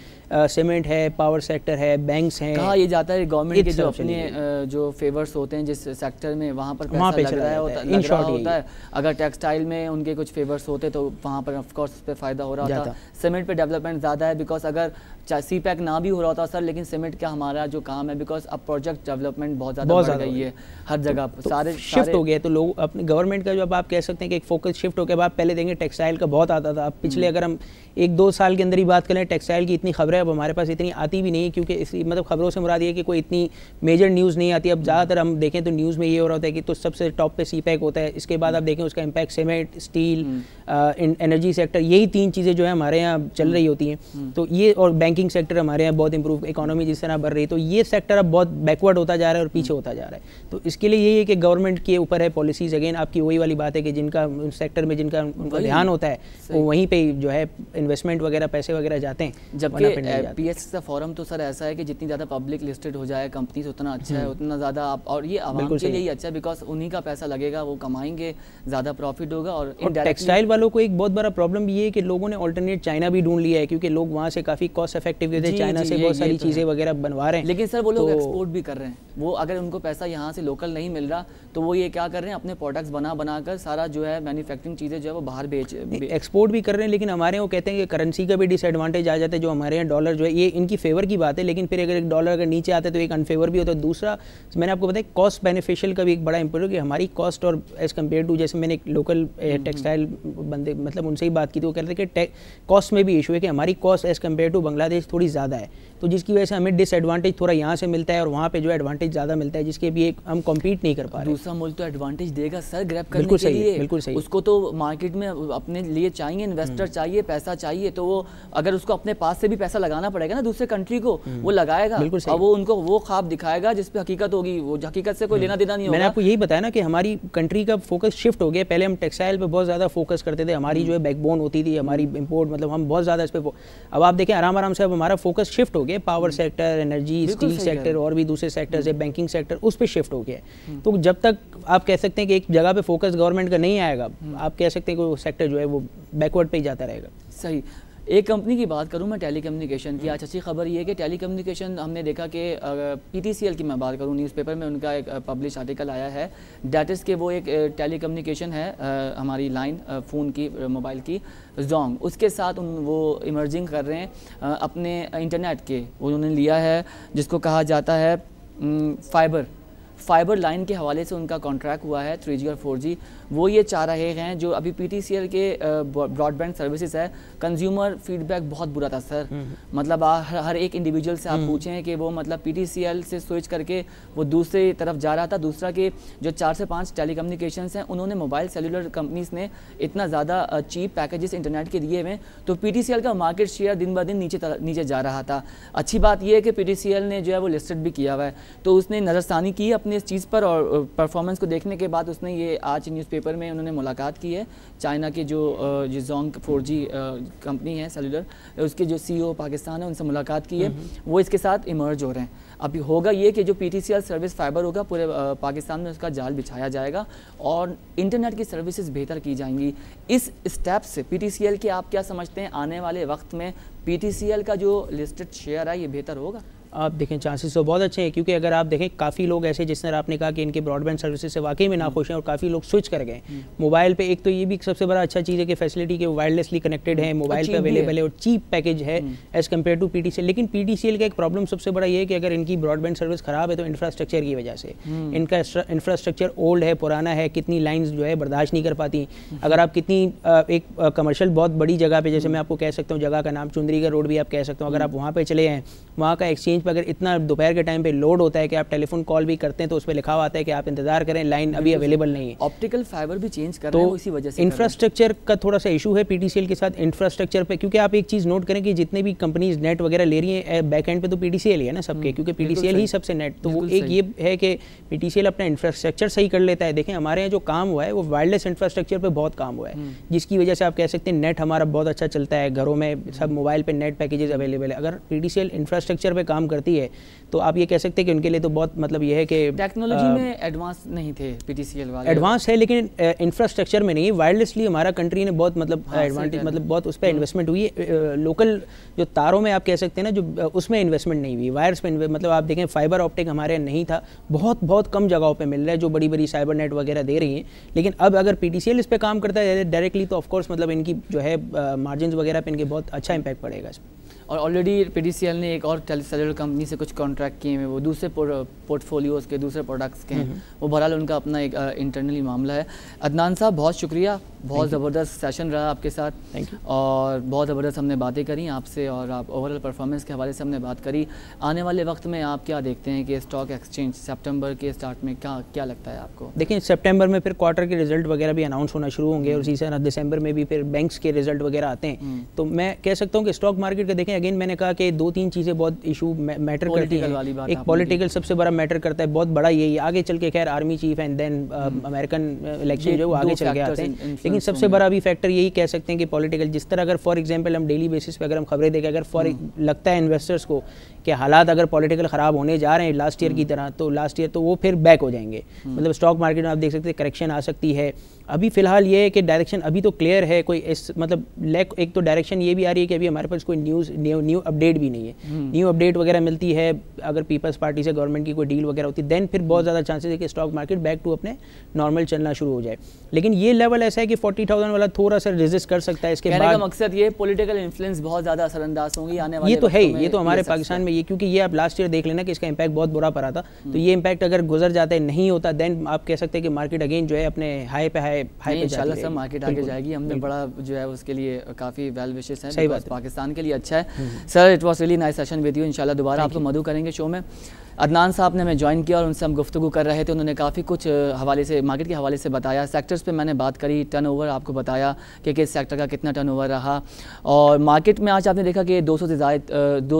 सीमेंट है, पावर सेक्टर है, बैंक्स हैं। कहा ये जाता है गवर्नमेंट के जो अपने जो फेवर्स होते हैं जिस सेक्टर में वहाँ पर पैसा लग रहा होता है, अगर टेक्सटाइल में उनके कुछ फेवर्स होते तो वहाँ पर ऑफकोर्स उस पर फ़ायदा हो रहा होता। सीमेंट पे डेवलपमेंट ज़्यादा है, बिकॉज अगर CPEC ना भी हो रहा होता सर, लेकिन सीमेंट का हमारा जो काम है, बिकॉज अब प्रोजेक्ट डेवलपमेंट बहुत ज़्यादा बढ़ गई है हर जगह, तो सारे शिफ्ट हो गए। तो लोग अपने गवर्नमेंट का जो अब आप कह सकते हैं कि एक फोकस शिफ्ट हो गया। आप पहले देंगे टेक्सटाइल का बहुत आता था, अब पिछले अगर हम 1-2 साल के अंदर ही बात करें, टेक्सटाइल की इतनी खबरें अब हमारे पास इतनी आती भी नहीं है, क्योंकि इसी मतलब खबरों से मुराद ये है कि कोई इतनी मेजर न्यूज़ नहीं आती। अब ज़्यादातर हम देखें तो न्यूज़ में ये हो रहा होता है कि तो सबसे टॉप पे CPEC होता है, इसके बाद आप देखें उसका impact cement, steel, energy sector, यही 3 चीज़ें जो है हमारे यहाँ चल रही होती हैं। तो ये, और बैंकिंग सेक्टर हमारे यहाँ बहुत इंप्रूव, इकोनॉमी जिस तरह बढ़ रही है, तो ये सेक्टर अब बहुत बैकवर्ड होता जा रहा है और पीछे होता जा रहा है। तो इसके लिए यही है कि गवर्नमेंट के ऊपर है पॉलिसीज़। अगेन आपकी वही वाली बात है कि जिनका सेक्टर में जिनका उनका ध्यान होता है वो वहीं पे जो है इन्वेस्टमेंट वगैरह पैसे वगैरह जाते हैं। जबकि PSX का फॉरम तो सर ऐसा है कि जितनी ज़्यादा पब्लिक लिस्टेड हो जाए कंपनीज उतना अच्छा है, उतना ज़्यादा आप, और ये आवाम के लिए ही अच्छा है, बिकॉज उन्हीं का पैसा लगेगा, वो कमाएंगे, ज़्यादा प्रॉफिट होगा। और टेक्सटाइल वालों को एक बहुत बड़ा प्रॉब्लम ये है कि लोगों ने ऑल्टरनेट चाइना भी ढूंढ लिया है, क्योंकि लोग वहाँ से काफ़ी कॉस्ट इफेक्टिव थे, चाइना से बहुत सारी चीज़ें वगैरह बनवा रहे हैं। लेकिन सर वो लोग एक्सपोर्ट भी कर रहे हैं, वो अगर उनको पैसा यहाँ से लोकल नहीं मिल रहा तो वो ये क्या कर रहे हैं, अपने प्रोडक्ट्स बना कर सारा जो है मैन्युफैक्चरिंग चीज़ें जो है वो बाहर एक्सपोर्ट भी कर रहे हैं। लेकिन हमारे यहाँ वो कहते हैं कि करेंसी का भी डिसएडवांटेज आ जाता है, जो हमारे यहाँ डॉलर जो है ये इनकी फेवर की बात है, लेकिन फिर अगर एक डॉलर अगर नीचे आता है तो एक अनफेवर भी होता है। दूसरा मैंने आपको बताया कॉस्ट बेनिफिशियल का भी एक बड़ा इंपॉर्टेंट कि हमारी कॉस्ट और एज़ कम्पेयर टू, जैसे मैंने एक लोकल टेक्सटाइल बंदे मतलब उनसे ही बात की थी, वो कहते थे कि कॉस्ट में भी इशू है कि हमारी cost as compared to Bangladesh थोड़ी ज़्यादा है, तो जिसकी वजह से हमें डिसएडवांटेज थोड़ा यहाँ से मिलता है और वहाँ पे जो एडवांटेज ज़्यादा मिलता है, जिसके भी एक हम कम्पीट नहीं कर पा रहे। दूसरा मुल्क तो एडवांटेज देगा सर ग्रैब करने के लिए, बिल्कुल सही। उसको तो मार्केट में अपने लिए चाहिए, इन्वेस्टर चाहिए, पैसा चाहिए, तो वो अगर उसको अपने पास से भी पैसा लगाना पड़ेगा ना दूसरे कंट्री को, वो लगाएगा और वो उनको वो ख्वाब दिखाएगा जिस पे हकीकत होगी, वो हकीकत से कोई लेना देना नहीं होगा। मैंने आपको यही बताया ना कि हमारी कंट्री का फोकस शिफ्ट हो गया। पहले हम टेक्सटाइल पे बहुत ज़्यादा फोकस करते थे, हमारी जो है बैकबोन होती थी हमारी इंपोर्ट, मतलब हम बहुत ज़्यादा इस पर, अब आप देखें आराम से अब हमारा फोकस शिफ्ट हो गया, power sector, energy, steel sector और भी दूसरे सेक्टर्स है, बैंकिंग सेक्टर, उस पर शिफ्ट हो गया है। तो जब तक आप कह सकते हैं कि एक जगह पे फोकस गवर्नमेंट का नहीं आएगा, आप कह सकते हैं कि वो सेक्टर जो है वो बैकवर्ड पे ही जाता रहेगा। सही। एक कंपनी की बात करूं मैं, टेलीकम्युनिकेशन की। आज अच्छी खबर ये है कि टेलीकम्युनिकेशन हमने देखा कि PTCL की मैं बात करूं, न्यूज़पेपर में उनका एक पब्लिश आर्टिकल आया है, दैट इज़ के वो एक टेलीकम्युनिकेशन है हमारी लाइन फ़ोन की, मोबाइल की, जोंग, उसके साथ वो इमर्जिंग कर रहे हैं अपने इंटरनेट के, उन्होंने लिया है जिसको कहा जाता है फाइबर फाइबर लाइन के हवाले से उनका कॉन्ट्रैक्ट हुआ है 3G और 4G, वो ये चाह रहे हैं जो अभी PTCL के ब्रॉडबैंड सर्विसेज है, कंज्यूमर फीडबैक बहुत बुरा था सर। मतलब हर एक इंडिविजुअल से आप पूछें कि वो मतलब PTCL से स्विच करके वो दूसरी तरफ जा रहा था। दूसरा कि जो 4 से 5 टेलीकम्युनिकेशंस हैं उन्होंने मोबाइल सेलुलर कंपनीज ने इतना ज़्यादा चीप पैकेजेस इंटरनेट के दिए हुए, तो PTCL का मार्केट शेयर दिन ब दिन नीचे जा रहा था। अच्छी बात यह है कि PTCL ने जो है वो लिस्टेड भी किया हुआ है, तो उसने नज़रसानी की अपने इस चीज़ पर और परफॉर्मेंस को देखने के बाद उसने ये आज न्यूज़पेपर में उन्होंने मुलाकात की है चाइना के जो जोंग 4G कंपनी है सेलुलर, उसके जो CEO पाकिस्तान है उनसे मुलाकात की है, वो इसके साथ इमर्ज हो रहे हैं। अभी होगा ये कि जो PTCL सर्विस फाइबर होगा पूरे पाकिस्तान में उसका जाल बिछाया जाएगा और इंटरनेट की सर्विसेज बेहतर की जाएंगी। इस स्टेप से PTCL के आप क्या समझते हैं आने वाले वक्त में PTCL का जो लिस्टेड शेयर है ये बेहतर होगा? आप देखें चांसेस तो बहुत अच्छे हैं, क्योंकि अगर आप देखें काफ़ी लोग ऐसे जिस तरह आपने कहा कि इनके ब्रॉडबैंड सर्विसेज से वाकई में नाखुश हैं और काफ़ी लोग स्विच कर गए मोबाइल पे। एक तो ये भी सबसे बड़ा अच्छा चीज़ है कि फैसिलिटी के वायरलेसली कनेक्टेड है, मोबाइल पे अवेलेबल है और चीप पैकेज है एज़ कम्पेयर टू PTCL। लेकिन PTCL का एक प्रॉब्लम सबसे बड़ा ये है कि अगर इनकी ब्रॉडबैंड सर्विस ख़राब है तो इंफ्रास्ट्रक्चर की वजह से, इनका इंफ्रास्ट्रक्चर ओल्ड है, पुराना है, कितनी लाइन्स जो है बर्दाश्त नहीं कर पाती। अगर आप कितनी एक कमर्शियल बहुत बड़ी जगह पे, जैसे मैं आपको कह सकता हूँ जगह का नाम चुंदरीगढ़ रोड भी आप कह सकते हो, अगर आप वहाँ पे चले हैं, वहाँ का एक्सचेंज पर अगर इतना दोपहर के टाइम पे लोड होता है कि आप टेलीफोन कॉल भी करते हैं तो उस पर लिखा हुआ आता है कि आप इंतजार करें, लाइन अभी अवेलेबल नहीं है। ऑप्टिकल फाइबर भी चेंज कर रहे हैं इसी वजह से। इंफ्रास्ट्रक्चर का थोड़ा सा इशू है PTCL के साथ इंफ्रास्ट्रक्चर पे, क्योंकि आप एक चीज़ नोट करें कि जितने भी कंपनीज नेट वगैरह ले रही हैं बैक एंड पे तो PTCL ही है ना सबके, क्योंकि PTCL ही सबसे नेट, तो वो एक ये है कि PTCL अपना इंफ्रास्ट्रक्चर सही कर लेता है। देखें हमारे यहाँ जो काम हुआ है वो वायरलेस इंफ्रास्ट्रक्चर पे बहुत काम हुआ है, जिसकी वजह से आप कह सकते हैं नेट हमारा बहुत अच्छा चलता है, घरों में सब मोबाइल पे नेट पैकेजेस अवेलेबल है। अगर PTCL इंफ्रास्ट्रक्चर पे काम करती है तो आप ये कह सकते हैं कि उनके लिए तो बहुत मतलब ये है कि टेक्नोलॉजी में एडवांस नहीं थे PTCL वाले, एडवांस है लेकिन इंफ्रास्ट्रक्चर में नहीं। वायरलेसली हमारा कंट्री ने बहुत मतलब एडवांटेज मतलब बहुत उस पर इन्वेस्टमेंट हुई है। लोकल जो तारों में आप कह सकते हैं ना जो उसमें इन्वेस्टमेंट नहीं हुई, वायर्स पे मतलब आप देखें फाइबर ऑप्टिक हमारे यहाँ नहीं था, बहुत कम जगहों पे मिल रहा है जो बड़ी बड़ी साइबर नेट वगैरह दे रही हैं। लेकिन अब अगर PTCL इस पर काम करता है डायरेक्टली तो ऑफकोर्स मतलब इनकी जो है मार्जिन वगैरह पे इनके बहुत अच्छा इंपैक्ट पड़ेगा इसमें। और ऑलरेडी PTCL ने एक और सेलुलर कंपनी से कुछ कॉन्ट्रैक्ट किए हैं, वो दूसरे पोर्टफोलियोज़ के दूसरे प्रोडक्ट्स के हैं, वो बहरहाल उनका अपना एक इंटरनली मामला है। अदनान साहब बहुत शुक्रिया, बहुत ज़बरदस्त सेशन रहा आपके साथ, थैंक यू, और बहुत ज़बरदस्त हमने बातें करी आपसे और आप ओवरऑल परफॉर्मेंस के हवाले से हमने बात करी। आने वाले वक्त में आप क्या देखते हैं कि स्टॉक एक्सचेंज सितंबर के स्टार्ट में क्या लगता है आपको? देखिए सितंबर में फिर क्वार्टर के रिजल्ट वगैरह भी अनाउंस होना शुरू होंगे और इसी तरह दिसंबर में भी फिर बैंक्स के रिजल्ट वगैरह आते हैं। तो मैं कह सकता हूँ कि स्टॉक मार्केट का देखें अगेन मैंने कहा कि 2-3 चीज़ें बहुत इशू मैटर करती हैं। एक पॉलिटिकल सबसे बड़ा मैटर करता है, बहुत बड़ा यही आगे चल के, खैर army chief and then American election जो आगे चल के आते हैं, लेकिन सबसे बड़ा भी फैक्टर यही कह सकते हैं कि पॉलिटिकल, जिस तरह अगर फॉर एग्जांपल हम डेली बेसिस पे अगर हम खबरें देखें, अगर लगता है इन्वेस्टर्स को कि हालात अगर पॉलिटिकल ख़राब होने जा रहे हैं लास्ट ईयर की तरह, तो लास्ट ईयर तो वो फिर बैक हो जाएंगे। मतलब स्टॉक मार्केट में आप देख सकते हैं करेक्शन आ सकती है। अभी फिलहाल ये है कि डायरेक्शन अभी तो क्लियर है, कोई इस मतलब एक तो डायरेक्शन ये भी आ रही है कि अभी हमारे पास कोई न्यू अपडेट भी नहीं है। न्यू अपडेट वगैरह मिलती है अगर पीपल्स पार्टी से गवर्नमेंट की कोई डील वगैरह होती है, देन फिर बहुत ज़्यादा चांसेस है कि स्टॉक मार्केट बैक टू अपने नॉर्मल चलना शुरू हो जाए। लेकिन ये लेवल ऐसा है कि 40,000 वाला थोड़ा सा रेजिस्ट कर सकता है। इसके बाद का मकसद ये पॉलिटिकल इन्फ्लुएंस बहुत ज़्यादा असरअंदाज होंगी आने वाले, ये तो है ही, ये तो हमारे पाकिस्तान में ये, क्योंकि ये आप लास्ट ईयर देख लेना कि इसका इम्पैक्ट बहुत बुरा पड़ा था, तो ये इम्पैक्ट अगर गुजर जाता है नहीं होता, देन आप कह सकते हैं कि मार्केट अगेन जो है अपने हाई पे इंशाल्लाह सब मार्केट आगे जाएगी। हमने बड़ा जो है उसके लिए काफ़ी वेल विशेस हैं, सही बात पाकिस्तान के लिए अच्छा है। Sir it was really nice session with you, इंशाल्लाह दोबारा आपको मधु करेंगे शो में। अदनान साहब ने हमें ज्वाइन किया और उनसे हम गुफ्तगू कर रहे थे, उन्होंने काफ़ी कुछ हवाले से मार्केट के हवाले से बताया, सेक्टर्स पे मैंने बात करी, टर्नओवर आपको बताया कि किस सेक्टर का कितना टर्नओवर रहा, और मार्केट में आज आपने देखा कि 200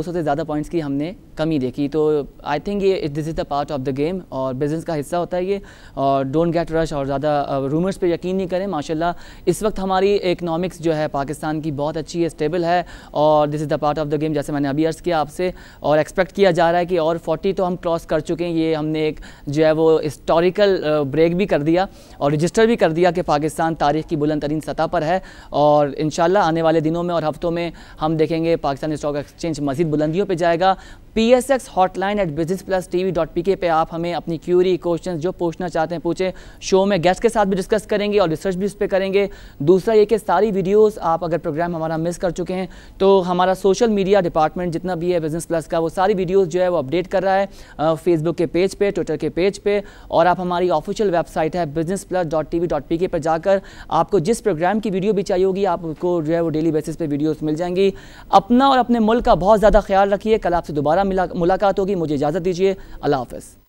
से ज़्यादा पॉइंट्स की हमने कमी देखी। तो आई थिंक ये this is the part of the game और बिज़नेस का हिस्सा होता है ये, और डोंट गेट रश और ज़्यादा रूमर्स पे यकीन नहीं करें। माशाल्लाह इस वक्त हमारी इकनॉमिक्स जो है पाकिस्तान की बहुत अच्छी है, स्टेबल है, और this is the part of the game जैसे मैंने अभी अर्ज़ किया आपसे, और एक्सपेक्ट किया जा रहा है कि और 40 तो हम क्रॉस कर चुके हैं। ये हमने एक जो है वो हिस्टोरिकल ब्रेक भी कर दिया और रजिस्टर भी कर दिया कि पाकिस्तान तारीख़ की बुलंद तरीन सतह पर है, और इंशाल्लाह आने वाले दिनों में और हफ्तों में हम देखेंगे पाकिस्तान स्टॉक एक्सचेंज मज़ीद बुलंदियों पर जाएगा। PSX hotline@businessplustv.pk पे आप हमें अपनी क्यूरी, क्वेश्चन जो पूछना चाहते हैं पूछें। शो में गेस्ट के साथ भी डिस्कस करेंगे और रिसर्च भी इस पर करेंगे। दूसरा ये कि सारी वीडियोस आप अगर प्रोग्राम हमारा मिस कर चुके हैं तो हमारा सोशल मीडिया डिपार्टमेंट जितना भी है बिजनेस प्लस का, वो सारी वीडियोस जो है वो अपडेट कर रहा है फेसबुक के पेज पे, ट्विटर के पेज पे, और आप हमारी ऑफिशियल वेबसाइट है businessplus.tv.pk पर जाकर आपको जिस प्रोग्राम की वीडियो भी चाहिए होगी आपको जो है वो डेली बेसिस पे वीडियोस मिल जाएंगी। अपना और अपने मुल्क का बहुत ज़्यादा ख्याल रखिए। कल आपसे दोबारा मुलाकात होगी। मुझे इजाज़त दीजिए। अल्लाह हाफ़िज़।